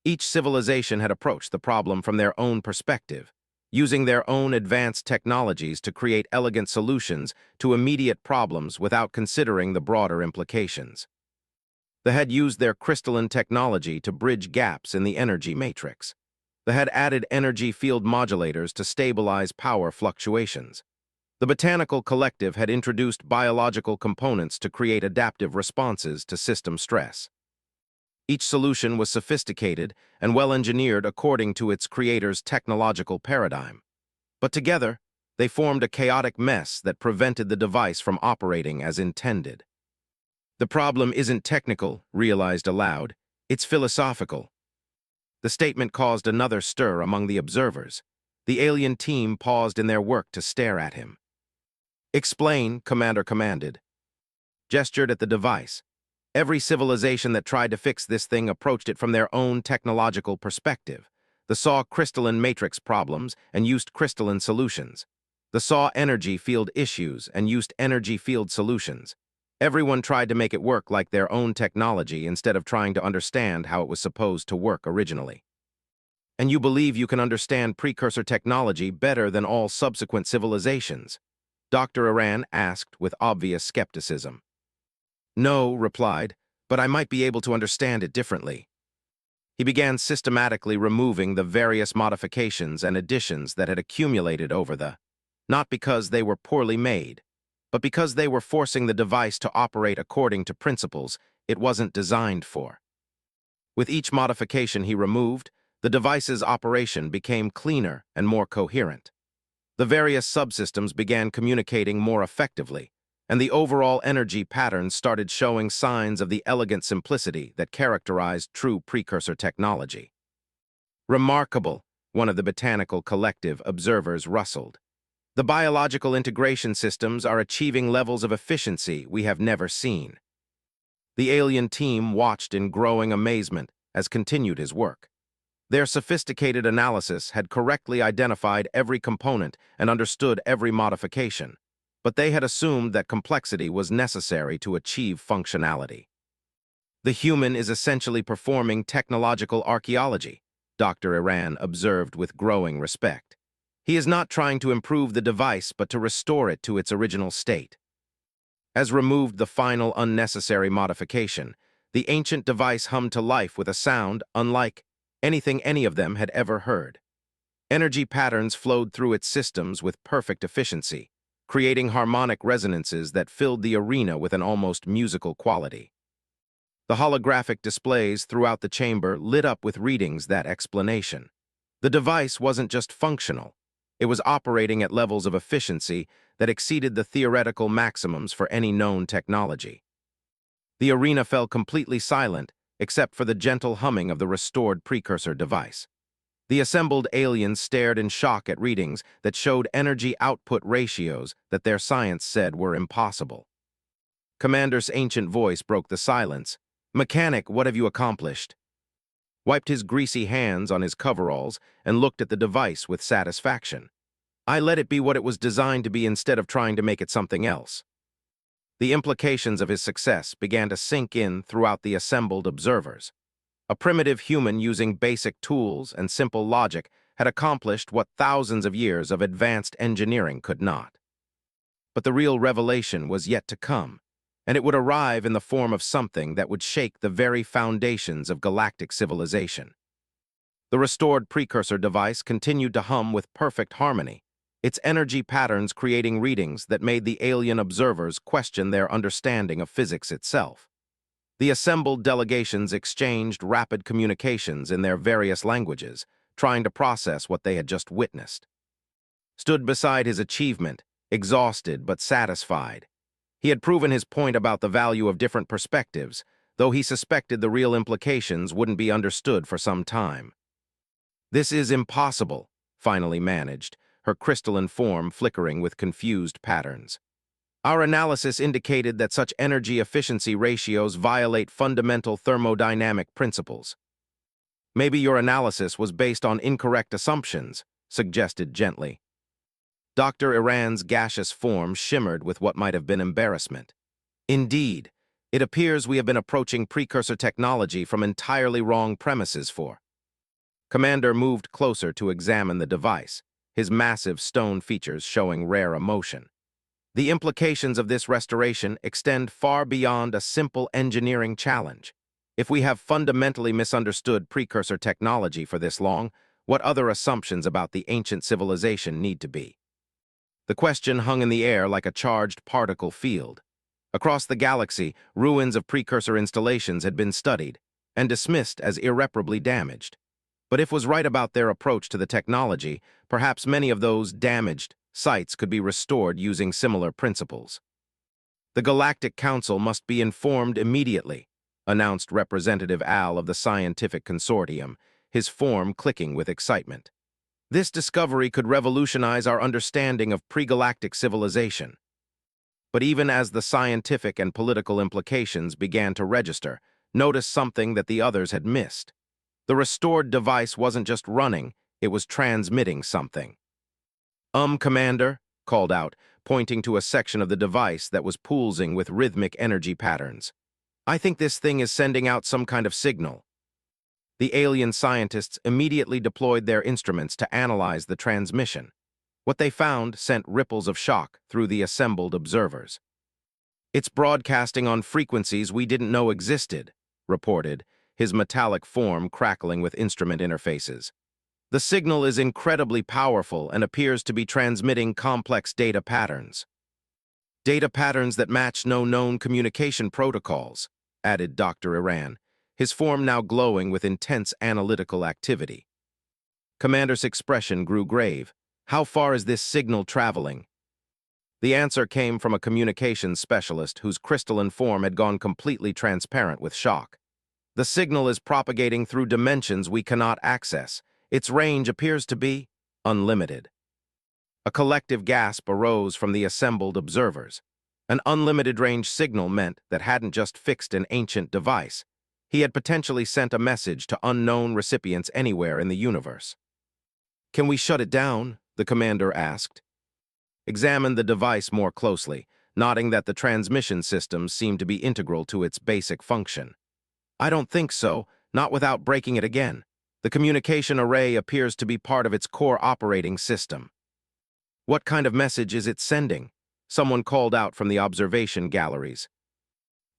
Each civilization had approached the problem from their own perspective, using their own advanced technologies to create elegant solutions to immediate problems without considering the broader implications. They had used their crystalline technology to bridge gaps in the energy matrix. They had added energy field modulators to stabilize power fluctuations. The botanical collective had introduced biological components to create adaptive responses to system stress. Each solution was sophisticated and well-engineered according to its creator's technological paradigm. But together, they formed a chaotic mess that prevented the device from operating as intended. "The problem isn't technical," realized aloud. "It's philosophical." The statement caused another stir among the observers. The alien team paused in their work to stare at him. "Explain," Commander commanded. Gestured at the device. Every civilization that tried to fix this thing approached it from their own technological perspective. They saw crystalline matrix problems and used crystalline solutions. They saw energy field issues and used energy field solutions. Everyone tried to make it work like their own technology instead of trying to understand how it was supposed to work originally. "And you believe you can understand precursor technology better than all subsequent civilizations?" Dr. Iran asked with obvious skepticism. "No," replied, "but I might be able to understand it differently." He began systematically removing the various modifications and additions that had accumulated over not because they were poorly made, but because they were forcing the device to operate according to principles it wasn't designed for. With each modification he removed, the device's operation became cleaner and more coherent. The various subsystems began communicating more effectively, and the overall energy patterns started showing signs of the elegant simplicity that characterized true precursor technology. Remarkable, one of the botanical collective observers rustled. The biological integration systems are achieving levels of efficiency we have never seen. The alien team watched in growing amazement as continued his work. Their sophisticated analysis had correctly identified every component and understood every modification, but they had assumed that complexity was necessary to achieve functionality. The human is essentially performing technological archaeology, Dr. Iran observed with growing respect. He is not trying to improve the device but to restore it to its original state. As removed the final unnecessary modification, the ancient device hummed to life with a sound unlike anything any of them had ever heard. Energy patterns flowed through its systems with perfect efficiency, creating harmonic resonances that filled the arena with an almost musical quality. The holographic displays throughout the chamber lit up with readings that explanation. The device wasn't just functional, it was operating at levels of efficiency that exceeded the theoretical maximums for any known technology. The arena fell completely silent, except for the gentle humming of the restored precursor device. The assembled aliens stared in shock at readings that showed energy output ratios that their science said were impossible. Commander's ancient voice broke the silence. "Mechanic, what have you accomplished?" Wiped his greasy hands on his coveralls and looked at the device with satisfaction. "I let it be what it was designed to be instead of trying to make it something else." The implications of his success began to sink in throughout the assembled observers. A primitive human using basic tools and simple logic had accomplished what thousands of years of advanced engineering could not. But the real revelation was yet to come, and it would arrive in the form of something that would shake the very foundations of galactic civilization. The restored precursor device continued to hum with perfect harmony, its energy patterns creating readings that made the alien observers question their understanding of physics itself. The assembled delegations exchanged rapid communications in their various languages, trying to process what they had just witnessed. Stood beside his achievement, exhausted but satisfied. He had proven his point about the value of different perspectives, though he suspected the real implications wouldn't be understood for some time. "This is impossible," finally managed, her crystalline form flickering with confused patterns. "Our analysis indicated that such energy efficiency ratios violate fundamental thermodynamic principles." "Maybe your analysis was based on incorrect assumptions," suggested gently. Dr. Iran's gaseous form shimmered with what might have been embarrassment. "Indeed, it appears we have been approaching precursor technology from entirely wrong premises for." Commander moved closer to examine the device, his massive stone features showing rare emotion. The implications of this restoration extend far beyond a simple engineering challenge. If we have fundamentally misunderstood precursor technology for this long, what other assumptions about the ancient civilization need to be? The question hung in the air like a charged particle field. Across the galaxy, ruins of precursor installations had been studied and dismissed as irreparably damaged. But if was right about their approach to the technology, perhaps many of those damaged sites could be restored using similar principles. "The Galactic Council must be informed immediately," announced Representative Al of the Scientific Consortium, his form clicking with excitement. "This discovery could revolutionize our understanding of pre-galactic civilization." But even as the scientific and political implications began to register, notice something that the others had missed. The restored device wasn't just running, it was transmitting something. Commander," called out, pointing to a section of the device that was pulsing with rhythmic energy patterns. "I think this thing is sending out some kind of signal." The alien scientists immediately deployed their instruments to analyze the transmission. What they found sent ripples of shock through the assembled observers. "It's broadcasting on frequencies we didn't know existed," reported, his metallic form crackling with instrument interfaces. "The signal is incredibly powerful and appears to be transmitting complex data patterns." "Data patterns that match no known communication protocols," added Dr. Iran, his form now glowing with intense analytical activity. Commander's expression grew grave. How far is this signal traveling? The answer came from a communications specialist whose crystalline form had gone completely transparent with shock. The signal is propagating through dimensions we cannot access. Its range appears to be unlimited. A collective gasp arose from the assembled observers. An unlimited range signal meant that hadn't just fixed an ancient device. He had potentially sent a message to unknown recipients anywhere in the universe. "Can we shut it down?" the commander asked. Examined the device more closely, noting that the transmission systems seemed to be integral to its basic function. "I don't think so, not without breaking it again. The communication array appears to be part of its core operating system." "What kind of message is it sending?" someone called out from the observation galleries.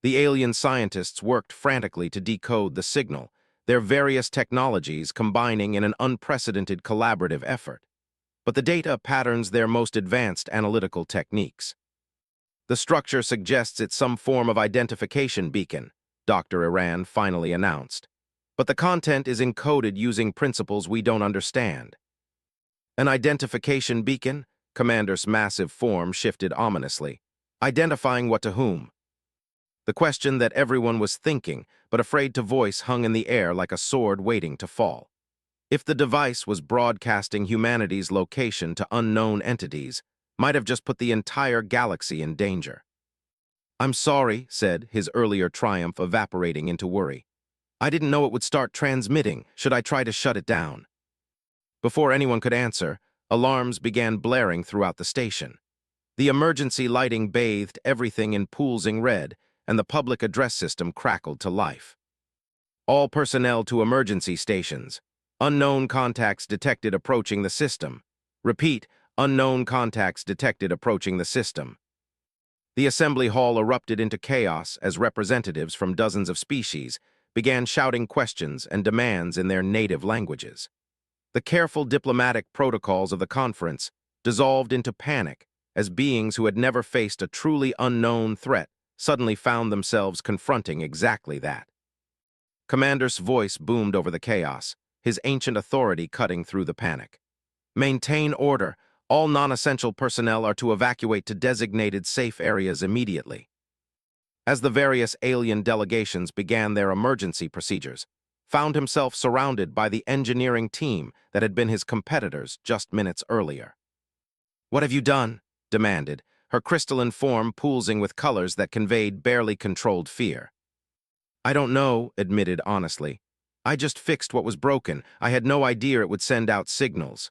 The alien scientists worked frantically to decode the signal, their various technologies combining in an unprecedented collaborative effort. But the data patterns their most advanced analytical techniques. "The structure suggests it's some form of identification beacon," Dr. Iran finally announced. "But the content is encoded using principles we don't understand." "An identification beacon?" Commander's massive form shifted ominously. "Identifying what to whom?" The question that everyone was thinking, but afraid to voice, hung in the air like a sword waiting to fall. If the device was broadcasting humanity's location to unknown entities, might have just put the entire galaxy in danger. "I'm sorry," said, his earlier triumph evaporating into worry. "I didn't know it would start transmitting. Should I try to shut it down?" Before anyone could answer, alarms began blaring throughout the station. The emergency lighting bathed everything in pulsing red, and the public address system crackled to life. "All personnel to emergency stations. Unknown contacts detected approaching the system. Repeat, unknown contacts detected approaching the system." The assembly hall erupted into chaos as representatives from dozens of species began shouting questions and demands in their native languages. The careful diplomatic protocols of the conference dissolved into panic as beings who had never faced a truly unknown threat suddenly found themselves confronting exactly that. Commander's voice boomed over the chaos, his ancient authority cutting through the panic. "Maintain order. All non-essential personnel are to evacuate to designated safe areas immediately." As the various alien delegations began their emergency procedures, found himself surrounded by the engineering team that had been his competitors just minutes earlier. "What have you done?" demanded, her crystalline form pulsing with colors that conveyed barely controlled fear. "I don't know," admitted honestly. "I just fixed what was broken. I had no idea it would send out signals."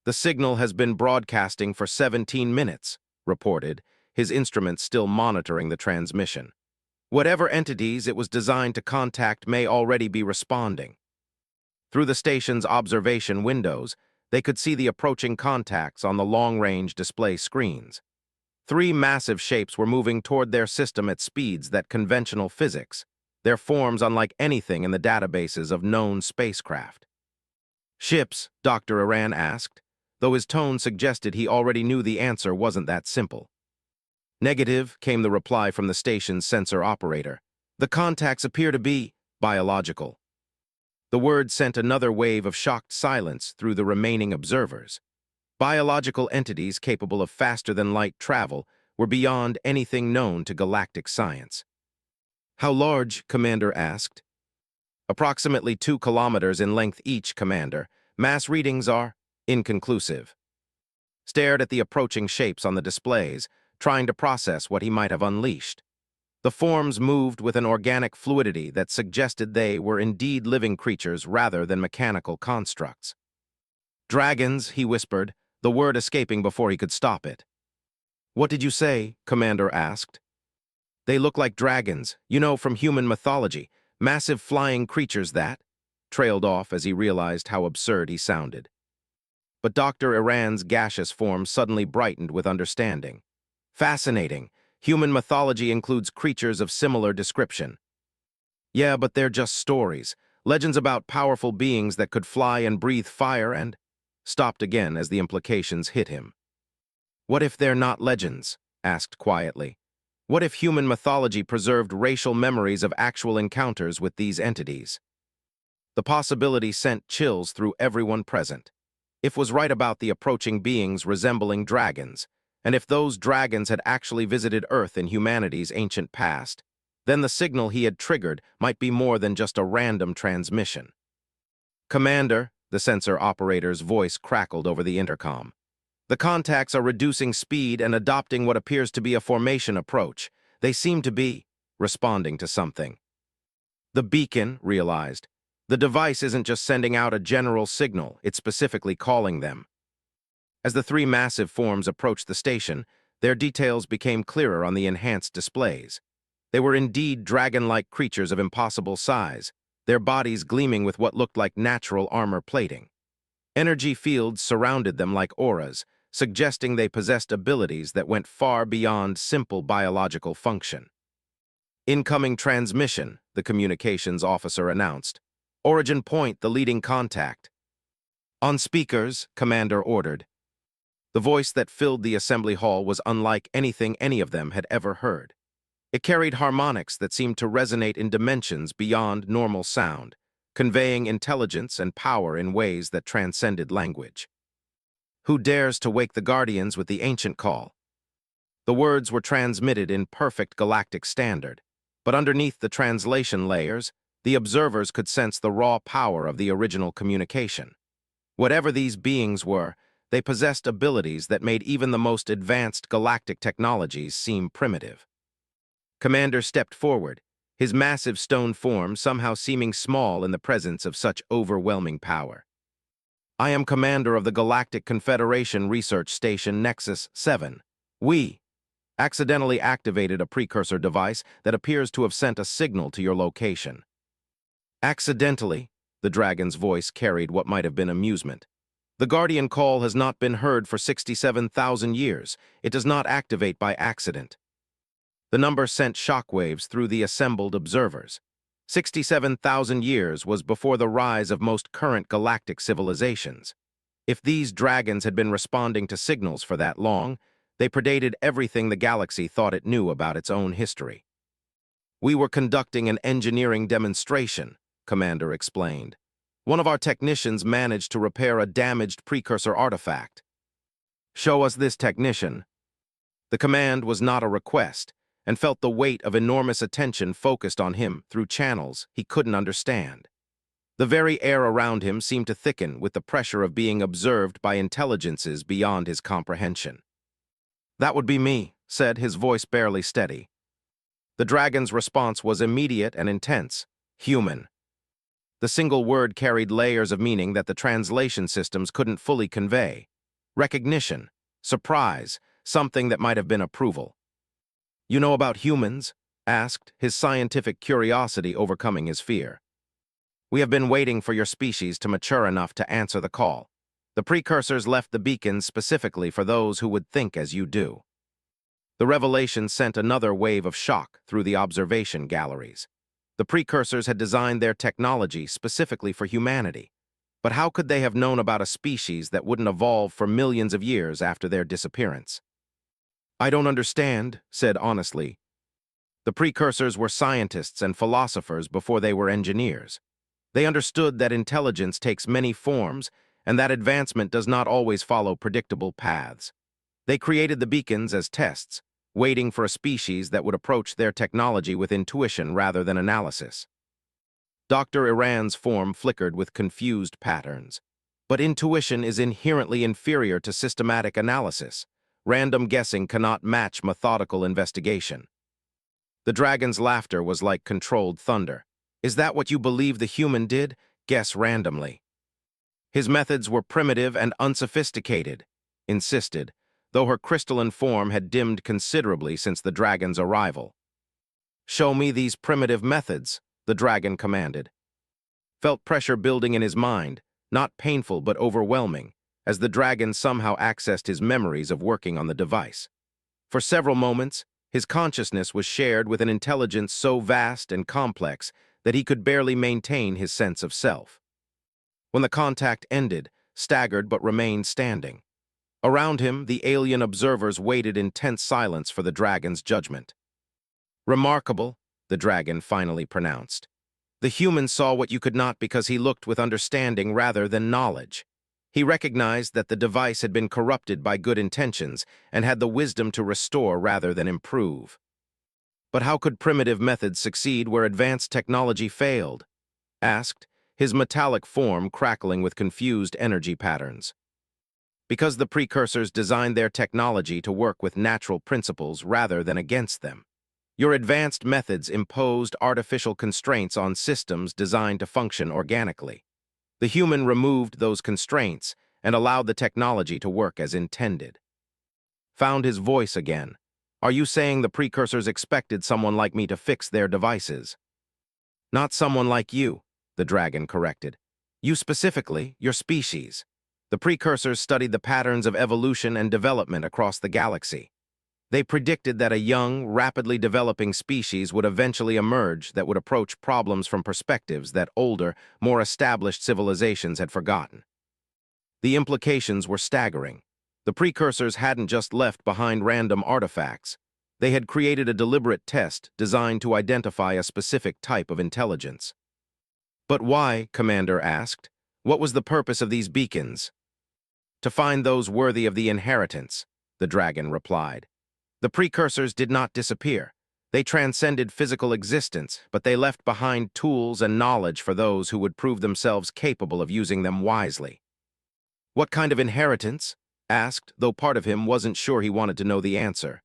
"The signal has been broadcasting for 17 minutes, reported, his instruments still monitoring the transmission. "Whatever entities it was designed to contact may already be responding." Through the station's observation windows, they could see the approaching contacts on the long-range display screens. 3 massive shapes were moving toward their system at speeds that conventional physics, their forms unlike anything in the databases of known spacecraft. "Ships?" Dr. Iran asked, though his tone suggested he already knew the answer wasn't that simple. "Negative," came the reply from the station's sensor operator. "The contacts appear to be biological." The word sent another wave of shocked silence through the remaining observers. Biological entities capable of faster-than-light travel were beyond anything known to galactic science. "How large?" Commander asked. "Approximately 2 kilometers in length each, Commander. Mass readings are inconclusive." Stared at the approaching shapes on the displays, trying to process what he might have unleashed. The forms moved with an organic fluidity that suggested they were indeed living creatures rather than mechanical constructs. "Dragons," he whispered, the word escaping before he could stop it. "What did you say?" Commander asked. "They look like dragons, from human mythology, massive flying creatures that," trailed off as he realized how absurd he sounded. But Dr. Iran's gaseous form suddenly brightened with understanding. "Fascinating. Human mythology includes creatures of similar description." "Yeah, but they're just stories. Legends about powerful beings that could fly and breathe fire and—" Stopped again as the implications hit him. "What if they're not legends?" asked quietly. "What if human mythology preserved racial memories of actual encounters with these entities?" The possibility sent chills through everyone present. If was right about the approaching beings resembling dragons, and if those dragons had actually visited Earth in humanity's ancient past, then the signal he had triggered might be more than just a random transmission. "Commander," the sensor operator's voice crackled over the intercom. "The contacts are reducing speed and adopting what appears to be a formation approach. They seem to be responding to something." The beacon realized. The device isn't just sending out a general signal, it's specifically calling them. As the three massive forms approached the station, their details became clearer on the enhanced displays. They were indeed dragon-like creatures of impossible size, their bodies gleaming with what looked like natural armor plating. Energy fields surrounded them like auras, suggesting they possessed abilities that went far beyond simple biological function. "Incoming transmission," the communications officer announced. "Origin point, the leading contact." "On speakers," Commander ordered. The voice that filled the assembly hall was unlike anything any of them had ever heard. It carried harmonics that seemed to resonate in dimensions beyond normal sound, conveying intelligence and power in ways that transcended language. "Who dares to wake the Guardians with the ancient call?" The words were transmitted in perfect galactic standard, but underneath the translation layers, the observers could sense the raw power of the original communication. Whatever these beings were, they possessed abilities that made even the most advanced galactic technologies seem primitive. Commander stepped forward, his massive stone form somehow seeming small in the presence of such overwhelming power. "I am Commander of the Galactic Confederation Research Station Nexus 7. We accidentally activated a precursor device that appears to have sent a signal to your location." "Accidentally?" The dragon's voice carried what might have been amusement. "The Guardian call has not been heard for 67,000 years. It does not activate by accident." The number sent shockwaves through the assembled observers. 67,000 years was before the rise of most current galactic civilizations. If these dragons had been responding to signals for that long, they predated everything the galaxy thought it knew about its own history. "We were conducting an engineering demonstration," Commander explained. "One of our technicians managed to repair a damaged precursor artifact." "Show us this technician." The command was not a request, and felt the weight of enormous attention focused on him through channels he couldn't understand. The very air around him seemed to thicken with the pressure of being observed by intelligences beyond his comprehension. "That would be me," said, his voice barely steady. The dragon's response was immediate and intense. "Human." The single word carried layers of meaning that the translation systems couldn't fully convey. Recognition, surprise, something that might have been approval. "You know about humans?" asked, his scientific curiosity overcoming his fear. "We have been waiting for your species to mature enough to answer the call. The precursors left the beacons specifically for those who would think as you do." The revelation sent another wave of shock through the observation galleries. The precursors had designed their technology specifically for humanity. But how could they have known about a species that wouldn't evolve for millions of years after their disappearance? "I don't understand," said honestly. "The precursors were scientists and philosophers before they were engineers. They understood that intelligence takes many forms and that advancement does not always follow predictable paths. They created the beacons as tests, waiting for a species that would approach their technology with intuition rather than analysis." Dr. Iran's form flickered with confused patterns. "But intuition is inherently inferior to systematic analysis. Random guessing cannot match methodical investigation." The dragon's laughter was like controlled thunder. "Is that what you believe the human did? Guess randomly." "His methods were primitive and unsophisticated," insisted, though her crystalline form had dimmed considerably since the dragon's arrival. "Show me these primitive methods," the dragon commanded. Felt pressure building in his mind, not painful but overwhelming, as the dragon somehow accessed his memories of working on the device. For several moments, his consciousness was shared with an intelligence so vast and complex that he could barely maintain his sense of self. When the contact ended, staggered but remained standing. Around him, the alien observers waited in tense silence for the dragon's judgment. "Remarkable," the dragon finally pronounced. The human saw what you could not because he looked with understanding rather than knowledge. He recognized that the device had been corrupted by good intentions and had the wisdom to restore rather than improve. But how could primitive methods succeed where advanced technology failed? Asked, his metallic form crackling with confused energy patterns. Because the precursors designed their technology to work with natural principles rather than against them. Your advanced methods imposed artificial constraints on systems designed to function organically. The human removed those constraints and allowed the technology to work as intended. Found his voice again. Are you saying the precursors expected someone like me to fix their devices? Not someone like you, the dragon corrected. You specifically, your species. The precursors studied the patterns of evolution and development across the galaxy. They predicted that a young, rapidly developing species would eventually emerge that would approach problems from perspectives that older, more established civilizations had forgotten. The implications were staggering. The precursors hadn't just left behind random artifacts. They had created a deliberate test designed to identify a specific type of intelligence. But why, Commander asked, what was the purpose of these beacons? To find those worthy of the inheritance, the dragon replied. The precursors did not disappear. They transcended physical existence, but they left behind tools and knowledge for those who would prove themselves capable of using them wisely. What kind of inheritance? Asked, though part of him wasn't sure he wanted to know the answer.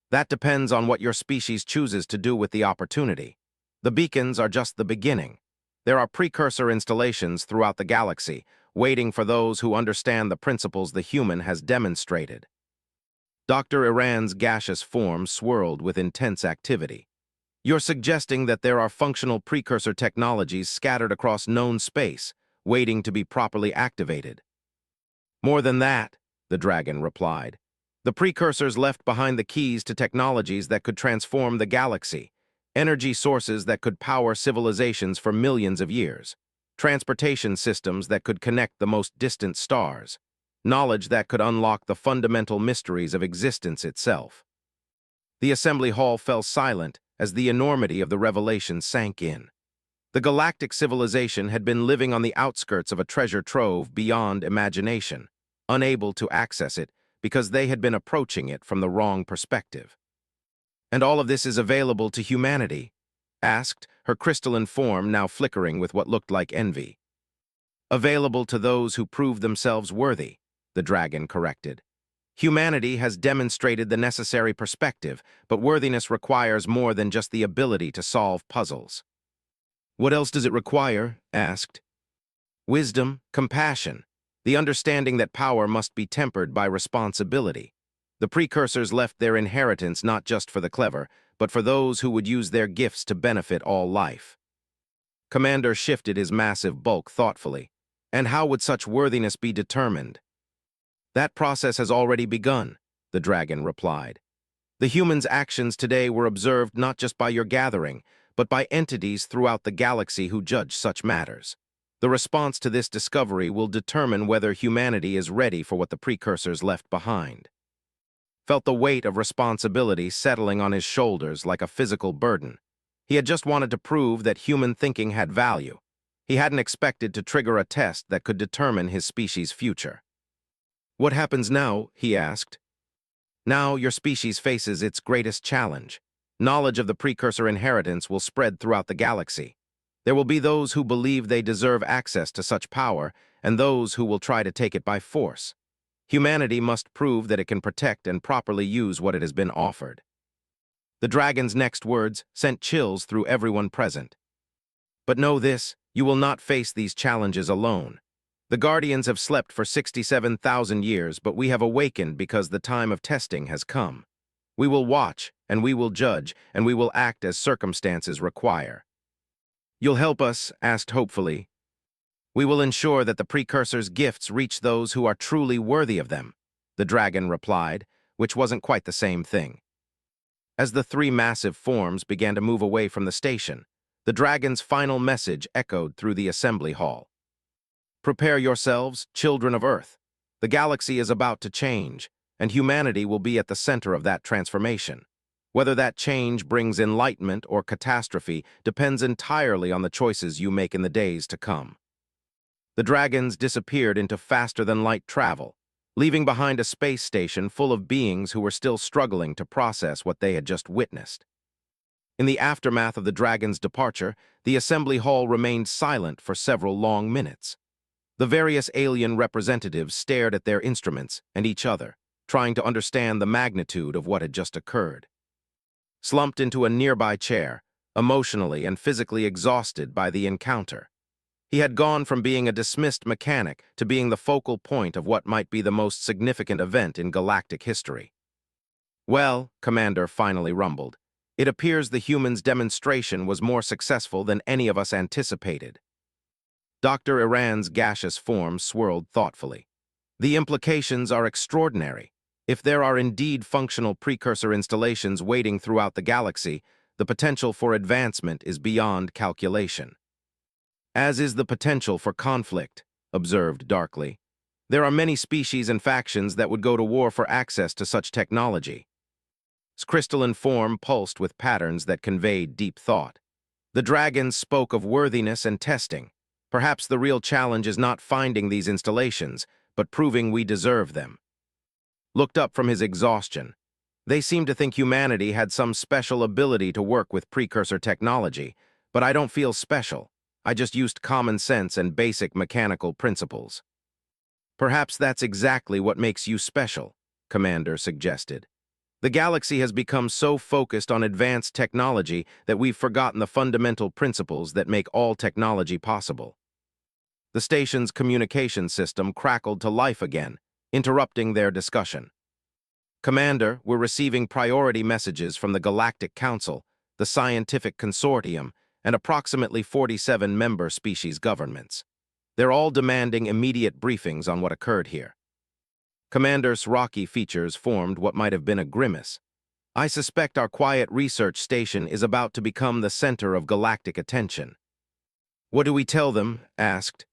That depends on what your species chooses to do with the opportunity. The beacons are just the beginning. There are precursor installations throughout the galaxy, waiting for those who understand the principles the human has demonstrated. Dr. Iran's gaseous form swirled with intense activity. You're suggesting that there are functional precursor technologies scattered across known space, waiting to be properly activated. More than that, the dragon replied. The precursors left behind the keys to technologies that could transform the galaxy, energy sources that could power civilizations for millions of years, transportation systems that could connect the most distant stars, knowledge that could unlock the fundamental mysteries of existence itself. The assembly hall fell silent as the enormity of the revelation sank in. The galactic civilization had been living on the outskirts of a treasure trove beyond imagination, unable to access it because they had been approaching it from the wrong perspective. And all of this is available to humanity? Asked, her crystalline form now flickering with what looked like envy. Available to those who prove themselves worthy, the dragon corrected. Humanity has demonstrated the necessary perspective, but worthiness requires more than just the ability to solve puzzles. What else does it require? Asked. Wisdom, compassion, the understanding that power must be tempered by responsibility. The precursors left their inheritance not just for the clever, but for those who would use their gifts to benefit all life. Commander shifted his massive bulk thoughtfully. And how would such worthiness be determined? That process has already begun, the dragon replied. The humans' actions today were observed not just by your gathering, but by entities throughout the galaxy who judge such matters. The response to this discovery will determine whether humanity is ready for what the precursors left behind. Felt the weight of responsibility settling on his shoulders like a physical burden. He had just wanted to prove that human thinking had value. He hadn't expected to trigger a test that could determine his species' future. What happens now? He asked. Now your species faces its greatest challenge. Knowledge of the precursor inheritance will spread throughout the galaxy. There will be those who believe they deserve access to such power, and those who will try to take it by force. Humanity must prove that it can protect and properly use what it has been offered. The dragon's next words sent chills through everyone present. But know this, you will not face these challenges alone. The Guardians have slept for 67,000 years, but we have awakened because the time of testing has come. We will watch, and we will judge, and we will act as circumstances require. You'll help us? Asked hopefully. We will ensure that the precursors' gifts reach those who are truly worthy of them, the dragon replied, which wasn't quite the same thing. As the three massive forms began to move away from the station, the dragon's final message echoed through the assembly hall. Prepare yourselves, children of Earth. The galaxy is about to change, and humanity will be at the center of that transformation. Whether that change brings enlightenment or catastrophe depends entirely on the choices you make in the days to come. The dragons disappeared into faster-than-light travel, leaving behind a space station full of beings who were still struggling to process what they had just witnessed. In the aftermath of the dragon's departure, the assembly hall remained silent for several long minutes. The various alien representatives stared at their instruments and each other, trying to understand the magnitude of what had just occurred. Slumped into a nearby chair, emotionally and physically exhausted by the encounter, he had gone from being a dismissed mechanic to being the focal point of what might be the most significant event in galactic history. "Well," Commander finally rumbled, "it appears the humans' demonstration was more successful than any of us anticipated." Dr. Iran's gaseous form swirled thoughtfully. "The implications are extraordinary. If there are indeed functional precursor installations waiting throughout the galaxy, the potential for advancement is beyond calculation. As is the potential for conflict," observed darkly. "There are many species and factions that would go to war for access to such technology." His crystalline form pulsed with patterns that conveyed deep thought. "The dragons spoke of worthiness and testing. Perhaps the real challenge is not finding these installations, but proving we deserve them." Looked up from his exhaustion. "They seem to think humanity had some special ability to work with precursor technology, but I don't feel special. I just used common sense and basic mechanical principles." "Perhaps that's exactly what makes you special," Commander suggested. "The galaxy has become so focused on advanced technology that we've forgotten the fundamental principles that make all technology possible." The station's communication system crackled to life again, interrupting their discussion. "Commander, we're receiving priority messages from the Galactic Council, the Scientific Consortium, and approximately 47 member species governments. They're all demanding immediate briefings on what occurred here." Commander's rocky features formed what might have been a grimace. "I suspect our quiet research station is about to become the center of galactic attention." "What do we tell them?" asked.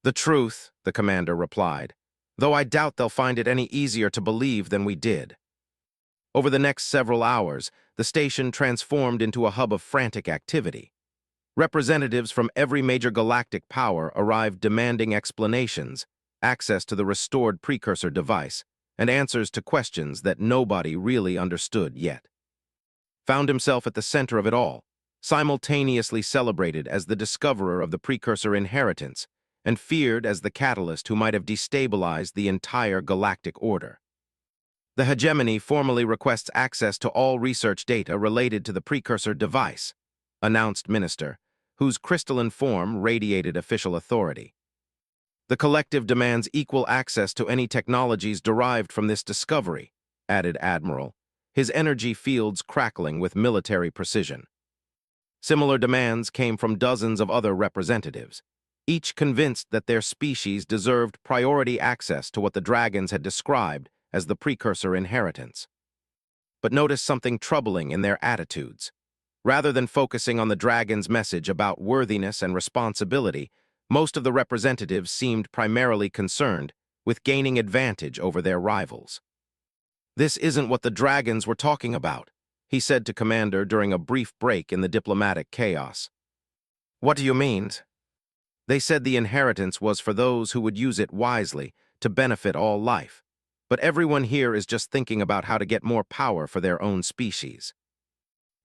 "The truth," the commander replied, "though I doubt they'll find it any easier to believe than we did." Over the next several hours, the station transformed into a hub of frantic activity. Representatives from every major galactic power arrived demanding explanations, access to the restored precursor device, and answers to questions that nobody really understood yet. Found himself at the center of it all, simultaneously celebrated as the discoverer of the precursor inheritance, and feared as the catalyst who might have destabilized the entire galactic order. "The hegemony formally requests access to all research data related to the precursor device," announced Minister, whose crystalline form radiated official authority. "The collective demands equal access to any technologies derived from this discovery," added Admiral, his energy fields crackling with military precision. Similar demands came from dozens of other representatives, each convinced that their species deserved priority access to what the dragons had described as the precursor inheritance. But notice something troubling in their attitudes. Rather than focusing on the dragon's message about worthiness and responsibility, most of the representatives seemed primarily concerned with gaining advantage over their rivals. "This isn't what the dragons were talking about," he said to Commander during a brief break in the diplomatic chaos. "What do you mean?" "They said the inheritance was for those who would use it wisely to benefit all life, but everyone here is just thinking about how to get more power for their own species."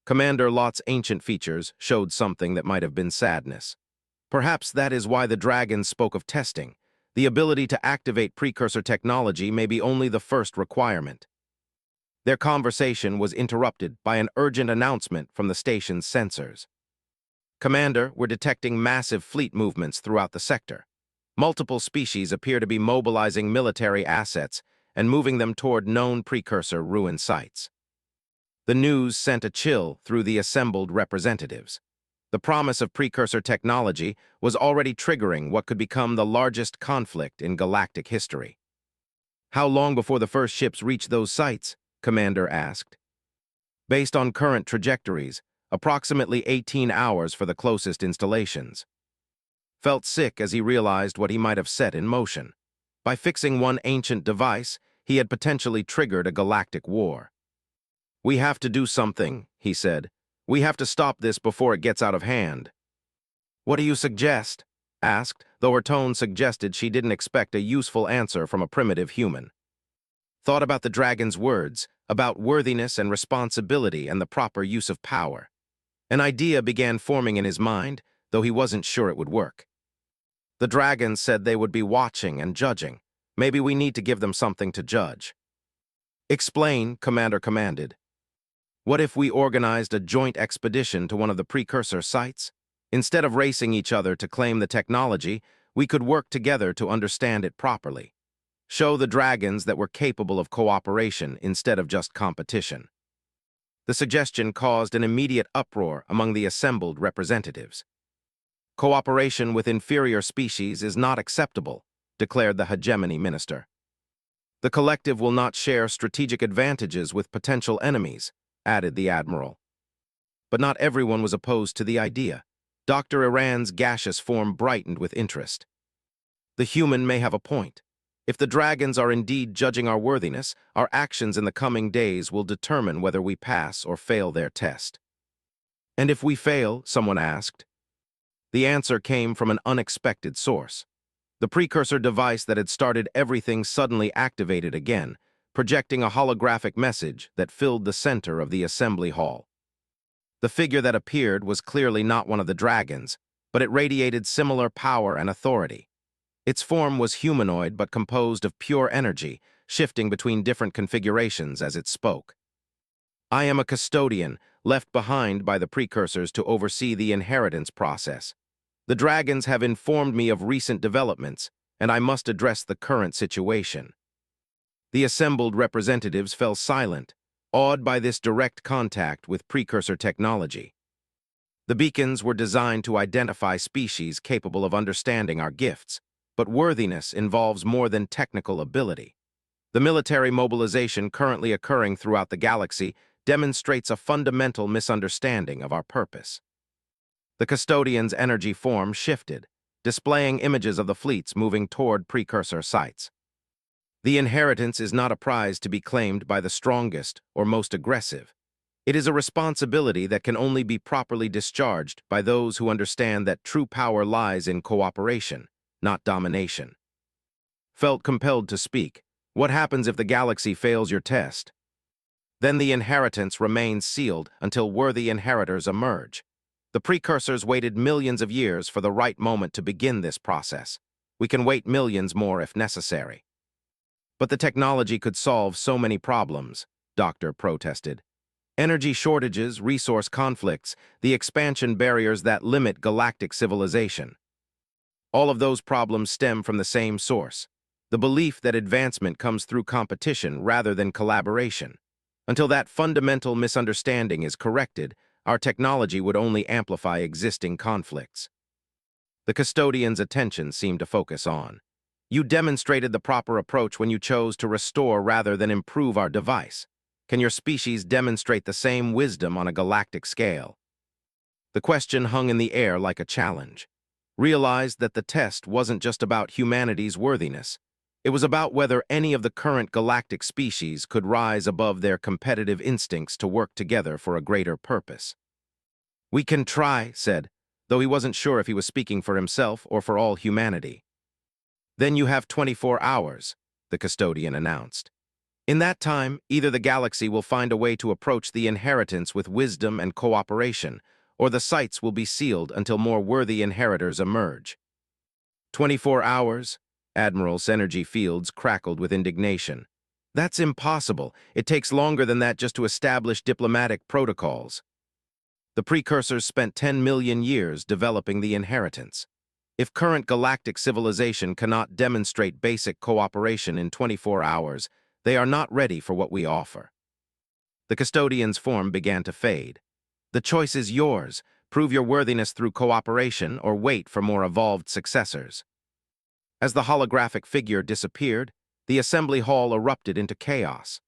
Commander Lott's ancient features showed something that might have been sadness. "Perhaps that is why the dragons spoke of testing. The ability to activate precursor technology may be only the first requirement." Their conversation was interrupted by an urgent announcement from the station's sensors. "Commander, we're detecting massive fleet movements throughout the sector. Multiple species appear to be mobilizing military assets and moving them toward known precursor ruin sites." The news sent a chill through the assembled representatives. The promise of precursor technology was already triggering what could become the largest conflict in galactic history. "How long before the first ships reach those sites?" Commander asked. "Based on current trajectories, approximately 18 hours for the closest installations." Felt sick as he realized what he might have set in motion. By fixing one ancient device, he had potentially triggered a galactic war. "We have to do something," he said. "We have to stop this before it gets out of hand." "What do you suggest?" asked, though her tone suggested she didn't expect a useful answer from a primitive human. Thought about the dragon's words, about worthiness and responsibility and the proper use of power. An idea began forming in his mind, though he wasn't sure it would work. The dragons said they would be watching and judging. Maybe we need to give them something to judge. "Explain," Commander commanded. "What if we organized a joint expedition to one of the precursor sites? Instead of racing each other to claim the technology, we could work together to understand it properly. Show the dragons that we're capable of cooperation instead of just competition." The suggestion caused an immediate uproar among the assembled representatives. "Cooperation with inferior species is not acceptable," declared the hegemony minister. "The collective will not share strategic advantages with potential enemies," added the admiral. But not everyone was opposed to the idea. Dr. Iran's gaseous form brightened with interest. "The human may have a point. If the dragons are indeed judging our worthiness, our actions in the coming days will determine whether we pass or fail their test." "And if we fail?" someone asked. The answer came from an unexpected source. The precursor device that had started everything suddenly activated again, projecting a holographic message that filled the center of the assembly hall. The figure that appeared was clearly not one of the dragons, but it radiated similar power and authority. Its form was humanoid but composed of pure energy, shifting between different configurations as it spoke. "I am a custodian, left behind by the precursors to oversee the inheritance process. The dragons have informed me of recent developments, and I must address the current situation." The assembled representatives fell silent, awed by this direct contact with precursor technology. The beacons were designed to identify species capable of understanding our gifts, but worthiness involves more than technical ability. The military mobilization currently occurring throughout the galaxy demonstrates a fundamental misunderstanding of our purpose. The custodian's energy form shifted, displaying images of the fleets moving toward precursor sites. "The inheritance is not a prize to be claimed by the strongest or most aggressive. It is a responsibility that can only be properly discharged by those who understand that true power lies in cooperation, not domination." Felt compelled to speak. "What happens if the galaxy fails your test?" "Then the inheritance remains sealed until worthy inheritors emerge. The precursors waited millions of years for the right moment to begin this process. We can wait millions more if necessary." "But the technology could solve so many problems," Doctor protested. "Energy shortages, resource conflicts, the expansion barriers that limit galactic civilization. All of those problems stem from the same source, the belief that advancement comes through competition rather than collaboration. Until that fundamental misunderstanding is corrected, our technology would only amplify existing conflicts." The custodian's attention seemed to focus on. "You demonstrated the proper approach when you chose to restore rather than improve our device. Can your species demonstrate the same wisdom on a galactic scale?" The question hung in the air like a challenge. Realized that the test wasn't just about humanity's worthiness. It was about whether any of the current galactic species could rise above their competitive instincts to work together for a greater purpose. "We can try," said, though he wasn't sure if he was speaking for himself or for all humanity. "Then you have 24 hours, the custodian announced. "In that time, either the galaxy will find a way to approach the inheritance with wisdom and cooperation, or the sites will be sealed until more worthy inheritors emerge." 24 hours? Admiral's energy fields crackled with indignation. "That's impossible. It takes longer than that just to establish diplomatic protocols." The precursors spent 10 million years developing the inheritance. If current galactic civilization cannot demonstrate basic cooperation in 24 hours, they are not ready for what we offer. The custodian's form began to fade. "The choice is yours. Prove your worthiness through cooperation or wait for more evolved successors." As the holographic figure disappeared, the assembly hall erupted into chaos.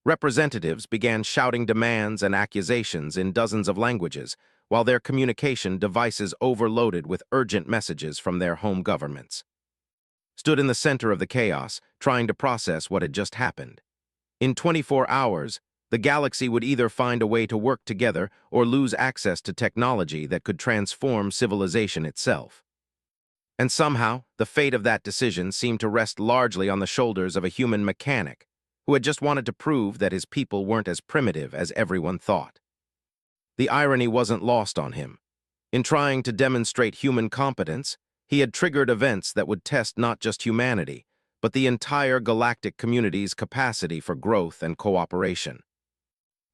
Representatives began shouting demands and accusations in dozens of languages, while their communication devices overloaded with urgent messages from their home governments. Stood in the center of the chaos, trying to process what had just happened. In 24 hours, The galaxy would either find a way to work together or lose access to technology that could transform civilization itself. And somehow, the fate of that decision seemed to rest largely on the shoulders of a human mechanic who had just wanted to prove that his people weren't as primitive as everyone thought. The irony wasn't lost on him. In trying to demonstrate human competence, he had triggered events that would test not just humanity, but the entire galactic community's capacity for growth and cooperation.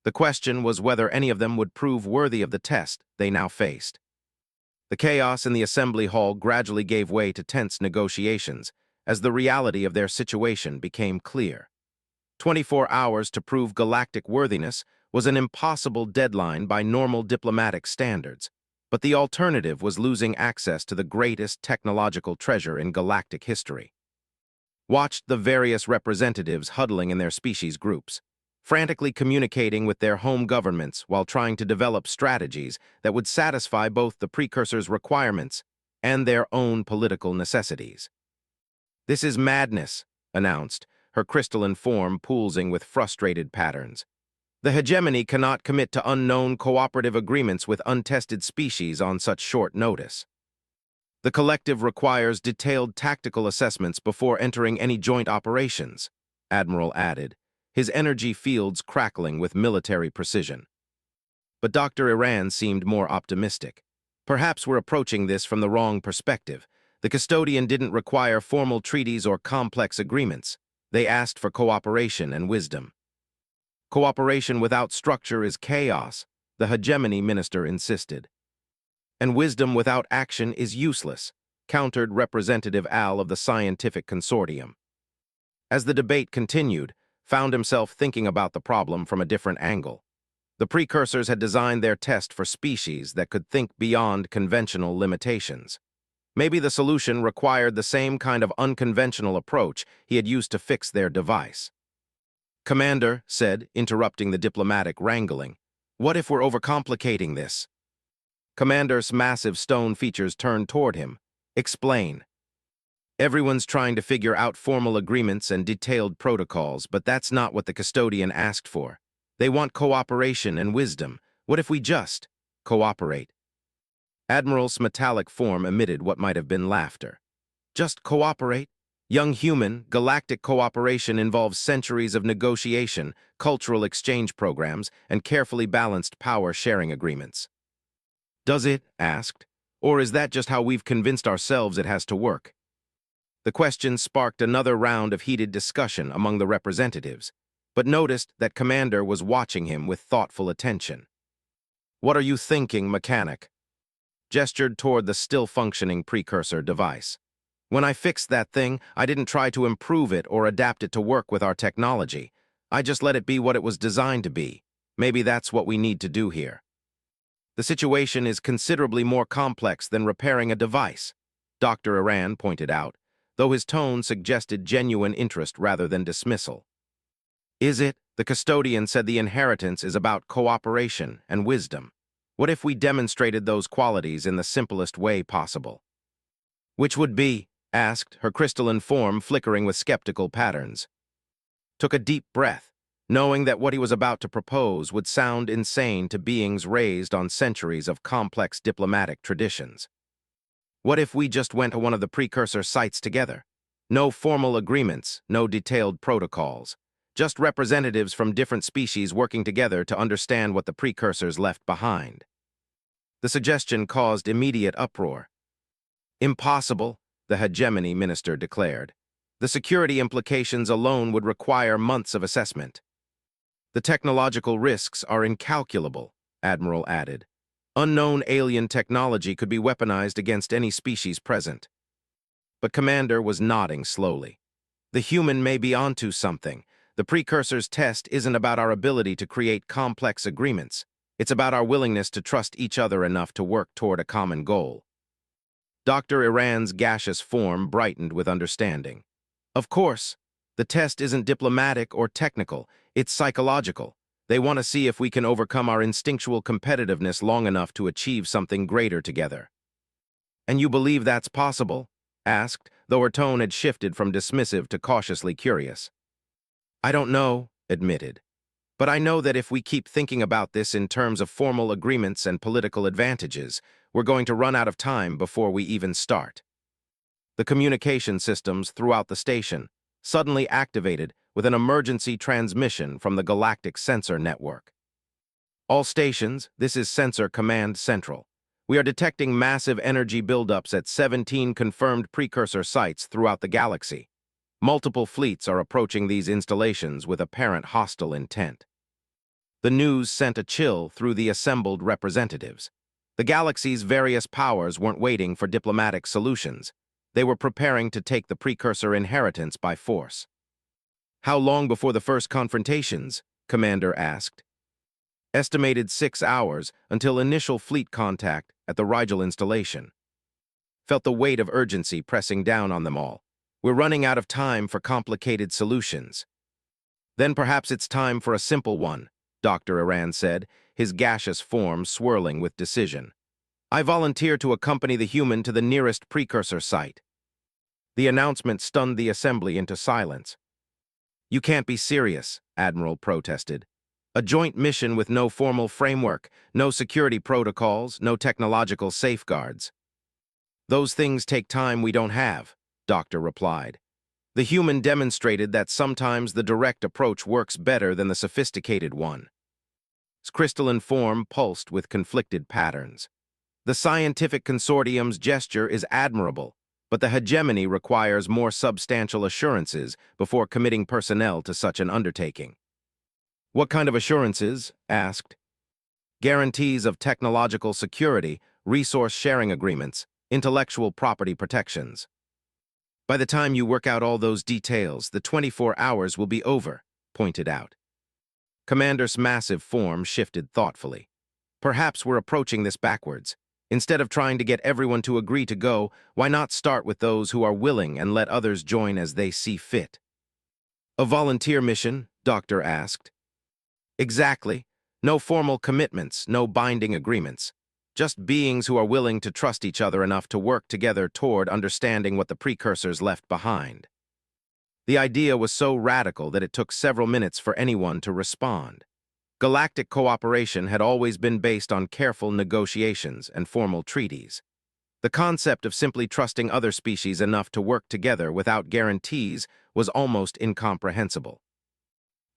The question was whether any of them would prove worthy of the test they now faced. The chaos in the assembly hall gradually gave way to tense negotiations as the reality of their situation became clear. 24 hours to prove galactic worthiness was an impossible deadline by normal diplomatic standards, but the alternative was losing access to the greatest technological treasure in galactic history. Watched the various representatives huddling in their species groups, frantically communicating with their home governments while trying to develop strategies that would satisfy both the precursor's requirements and their own political necessities. "This is madness," announced, her crystalline form pulsing with frustrated patterns. "The hegemony cannot commit to unknown cooperative agreements with untested species on such short notice. The collective requires detailed tactical assessments before entering any joint operations," Admiral added, his energy fields crackling with military precision. But Dr. Iran seemed more optimistic. "Perhaps we're approaching this from the wrong perspective. The custodian didn't require formal treaties or complex agreements. They asked for cooperation and wisdom." "Cooperation without structure is chaos," the hegemony minister insisted. "And wisdom without action is useless," countered Representative Al of the Scientific Consortium. As the debate continued, found himself thinking about the problem from a different angle. The precursors had designed their test for species that could think beyond conventional limitations. Maybe the solution required the same kind of unconventional approach he had used to fix their device. "Commander," said, interrupting the diplomatic wrangling, "what if we're overcomplicating this?" Commander's massive stone features turned toward him. "Explain." "Everyone's trying to figure out formal agreements and detailed protocols, but that's not what the custodian asked for. They want cooperation and wisdom. What if we just cooperate?" Admiral's metallic form emitted what might have been laughter. "Just cooperate? Young human, galactic cooperation involves centuries of negotiation, cultural exchange programs, and carefully balanced power-sharing agreements." "Does it?" asked. "Or is that just how we've convinced ourselves it has to work?" The question sparked another round of heated discussion among the representatives, but noticed that Commander was watching him with thoughtful attention. "What are you thinking, mechanic?" Gestured toward the still-functioning precursor device. "When I fixed that thing, I didn't try to improve it or adapt it to work with our technology. I just let it be what it was designed to be. Maybe that's what we need to do here." "The situation is considerably more complex than repairing a device," Dr. Iran pointed out, though his tone suggested genuine interest rather than dismissal. "Is it?" The custodian said. "The inheritance is about cooperation and wisdom. What if we demonstrated those qualities in the simplest way possible?" "Which would be?" asked, her crystalline form flickering with skeptical patterns. Took a deep breath, knowing that what he was about to propose would sound insane to beings raised on centuries of complex diplomatic traditions. "What if we just went to one of the precursor sites together? No formal agreements, no detailed protocols. Just representatives from different species working together to understand what the precursors left behind." The suggestion caused immediate uproar. "Impossible," the hegemony minister declared. "The security implications alone would require months of assessment." "The technological risks are incalculable," Admiral added. "Unknown alien technology could be weaponized against any species present." But Commander was nodding slowly. "The human may be onto something. The precursor's test isn't about our ability to create complex agreements. It's about our willingness to trust each other enough to work toward a common goal." Dr. Iran's gaseous form brightened with understanding. "Of course, the test isn't diplomatic or technical, it's psychological. They want to see if we can overcome our instinctual competitiveness long enough to achieve something greater together." "And you believe that's possible?" asked, though her tone had shifted from dismissive to cautiously curious. "I don't know," admitted. But I know that if we keep thinking about this in terms of formal agreements and political advantages, we're going to run out of time before we even start. The communication systems throughout the station suddenly activated with an emergency transmission from the Galactic Sensor Network. All stations, this is Sensor Command Central. We are detecting massive energy buildups at 17 confirmed precursor sites throughout the galaxy. Multiple fleets are approaching these installations with apparent hostile intent. The news sent a chill through the assembled representatives. The galaxy's various powers weren't waiting for diplomatic solutions. They were preparing to take the precursor inheritance by force. How long before the first confrontations? Commander asked. Estimated 6 hours until initial fleet contact at the Rigel installation. Felt the weight of urgency pressing down on them all. We're running out of time for complicated solutions. Then perhaps it's time for a simple one, Dr. Iran said, his gaseous form swirling with decision. I volunteer to accompany the human to the nearest precursor site. The announcement stunned the assembly into silence. You can't be serious, Admiral protested. A joint mission with no formal framework, no security protocols, no technological safeguards. Those things take time we don't have, Doctor replied. The human demonstrated that sometimes the direct approach works better than the sophisticated one. Its crystalline form pulsed with conflicted patterns. The scientific consortium's gesture is admirable, but the hegemony requires more substantial assurances before committing personnel to such an undertaking. What kind of assurances? Asked. Guarantees of technological security, resource sharing agreements, intellectual property protections. By the time you work out all those details, the 24 hours will be over, pointed out. Commander's massive form shifted thoughtfully. Perhaps we're approaching this backwards. Instead of trying to get everyone to agree to go, why not start with those who are willing and let others join as they see fit? A volunteer mission? Doctor asked. Exactly. No formal commitments, no binding agreements. Just beings who are willing to trust each other enough to work together toward understanding what the precursors left behind. The idea was so radical that it took several minutes for anyone to respond. Galactic cooperation had always been based on careful negotiations and formal treaties. The concept of simply trusting other species enough to work together without guarantees was almost incomprehensible.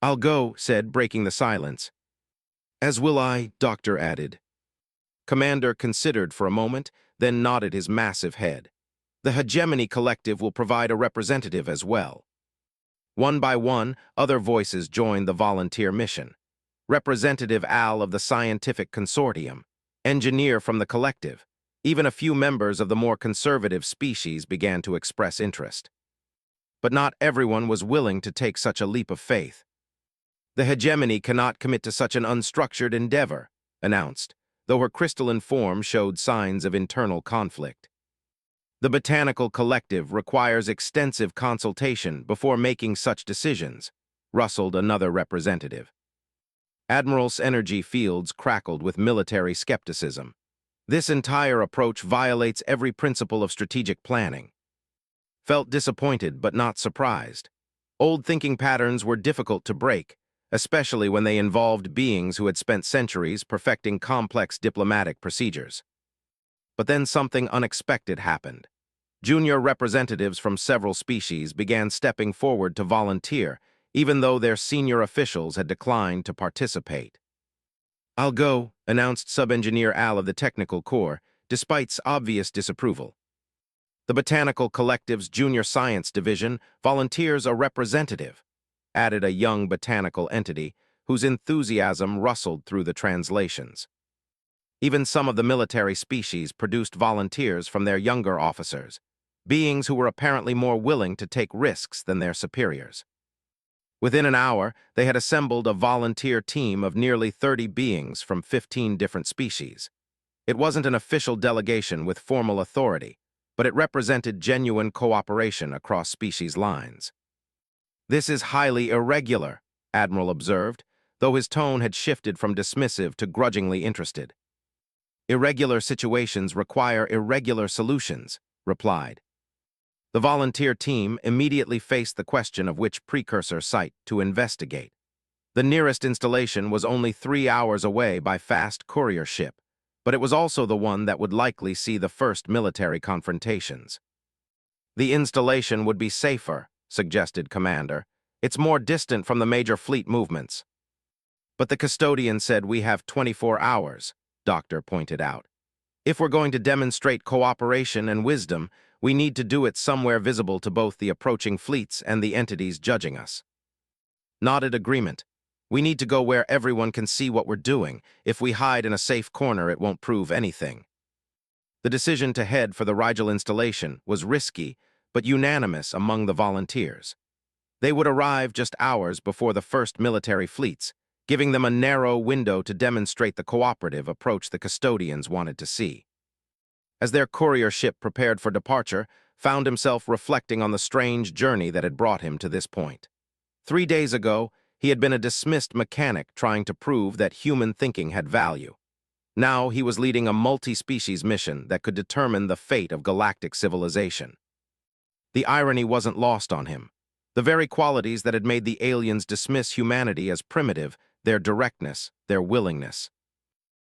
I'll go, said, breaking the silence. As will I, Doctor added. Commander considered for a moment, then nodded his massive head. The Hegemony Collective will provide a representative as well. One by one, other voices joined the volunteer mission. Representative Al of the Scientific Consortium, engineer from the collective. Even a few members of the more conservative species began to express interest. But not everyone was willing to take such a leap of faith. The hegemony cannot commit to such an unstructured endeavor, announced, though her crystalline form showed signs of internal conflict. The botanical collective requires extensive consultation before making such decisions, rustled another representative. Admiral's energy fields crackled with military skepticism. This entire approach violates every principle of strategic planning. Felt disappointed but not surprised. Old thinking patterns were difficult to break, especially when they involved beings who had spent centuries perfecting complex diplomatic procedures. But then something unexpected happened. Junior representatives from several species began stepping forward to volunteer, even though their senior officials had declined to participate. I'll go, announced Sub-Engineer Al of the Technical Corps, despite obvious disapproval. The Botanical Collective's Junior Science Division volunteers a representative, added a young botanical entity whose enthusiasm rustled through the translations. Even some of the military species produced volunteers from their younger officers, beings who were apparently more willing to take risks than their superiors. Within an hour, they had assembled a volunteer team of nearly 30 beings from 15 different species. It wasn't an official delegation with formal authority, but it represented genuine cooperation across species lines. This is highly irregular, Admiral observed, though his tone had shifted from dismissive to grudgingly interested. Irregular situations require irregular solutions, replied. The volunteer team immediately faced the question of which precursor site to investigate. The nearest installation was only 3 hours away by fast courier ship, but it was also the one that would likely see the first military confrontations. The installation would be safer, suggested Commander. It's more distant from the major fleet movements. But the custodian said we have 24 hours, Doctor pointed out. If we're going to demonstrate cooperation and wisdom, we need to do it somewhere visible to both the approaching fleets and the entities judging us. Nodded agreement. We need to go where everyone can see what we're doing. If we hide in a safe corner, it won't prove anything. The decision to head for the Rigel installation was risky, but unanimous among the volunteers. They would arrive just hours before the first military fleets, giving them a narrow window to demonstrate the cooperative approach the custodians wanted to see. As their courier ship prepared for departure, found himself reflecting on the strange journey that had brought him to this point. 3 days ago, he had been a dismissed mechanic trying to prove that human thinking had value. Now he was leading a multi-species mission that could determine the fate of galactic civilization. The irony wasn't lost on him. The very qualities that had made the aliens dismiss humanity as primitive, their directness, their willingness,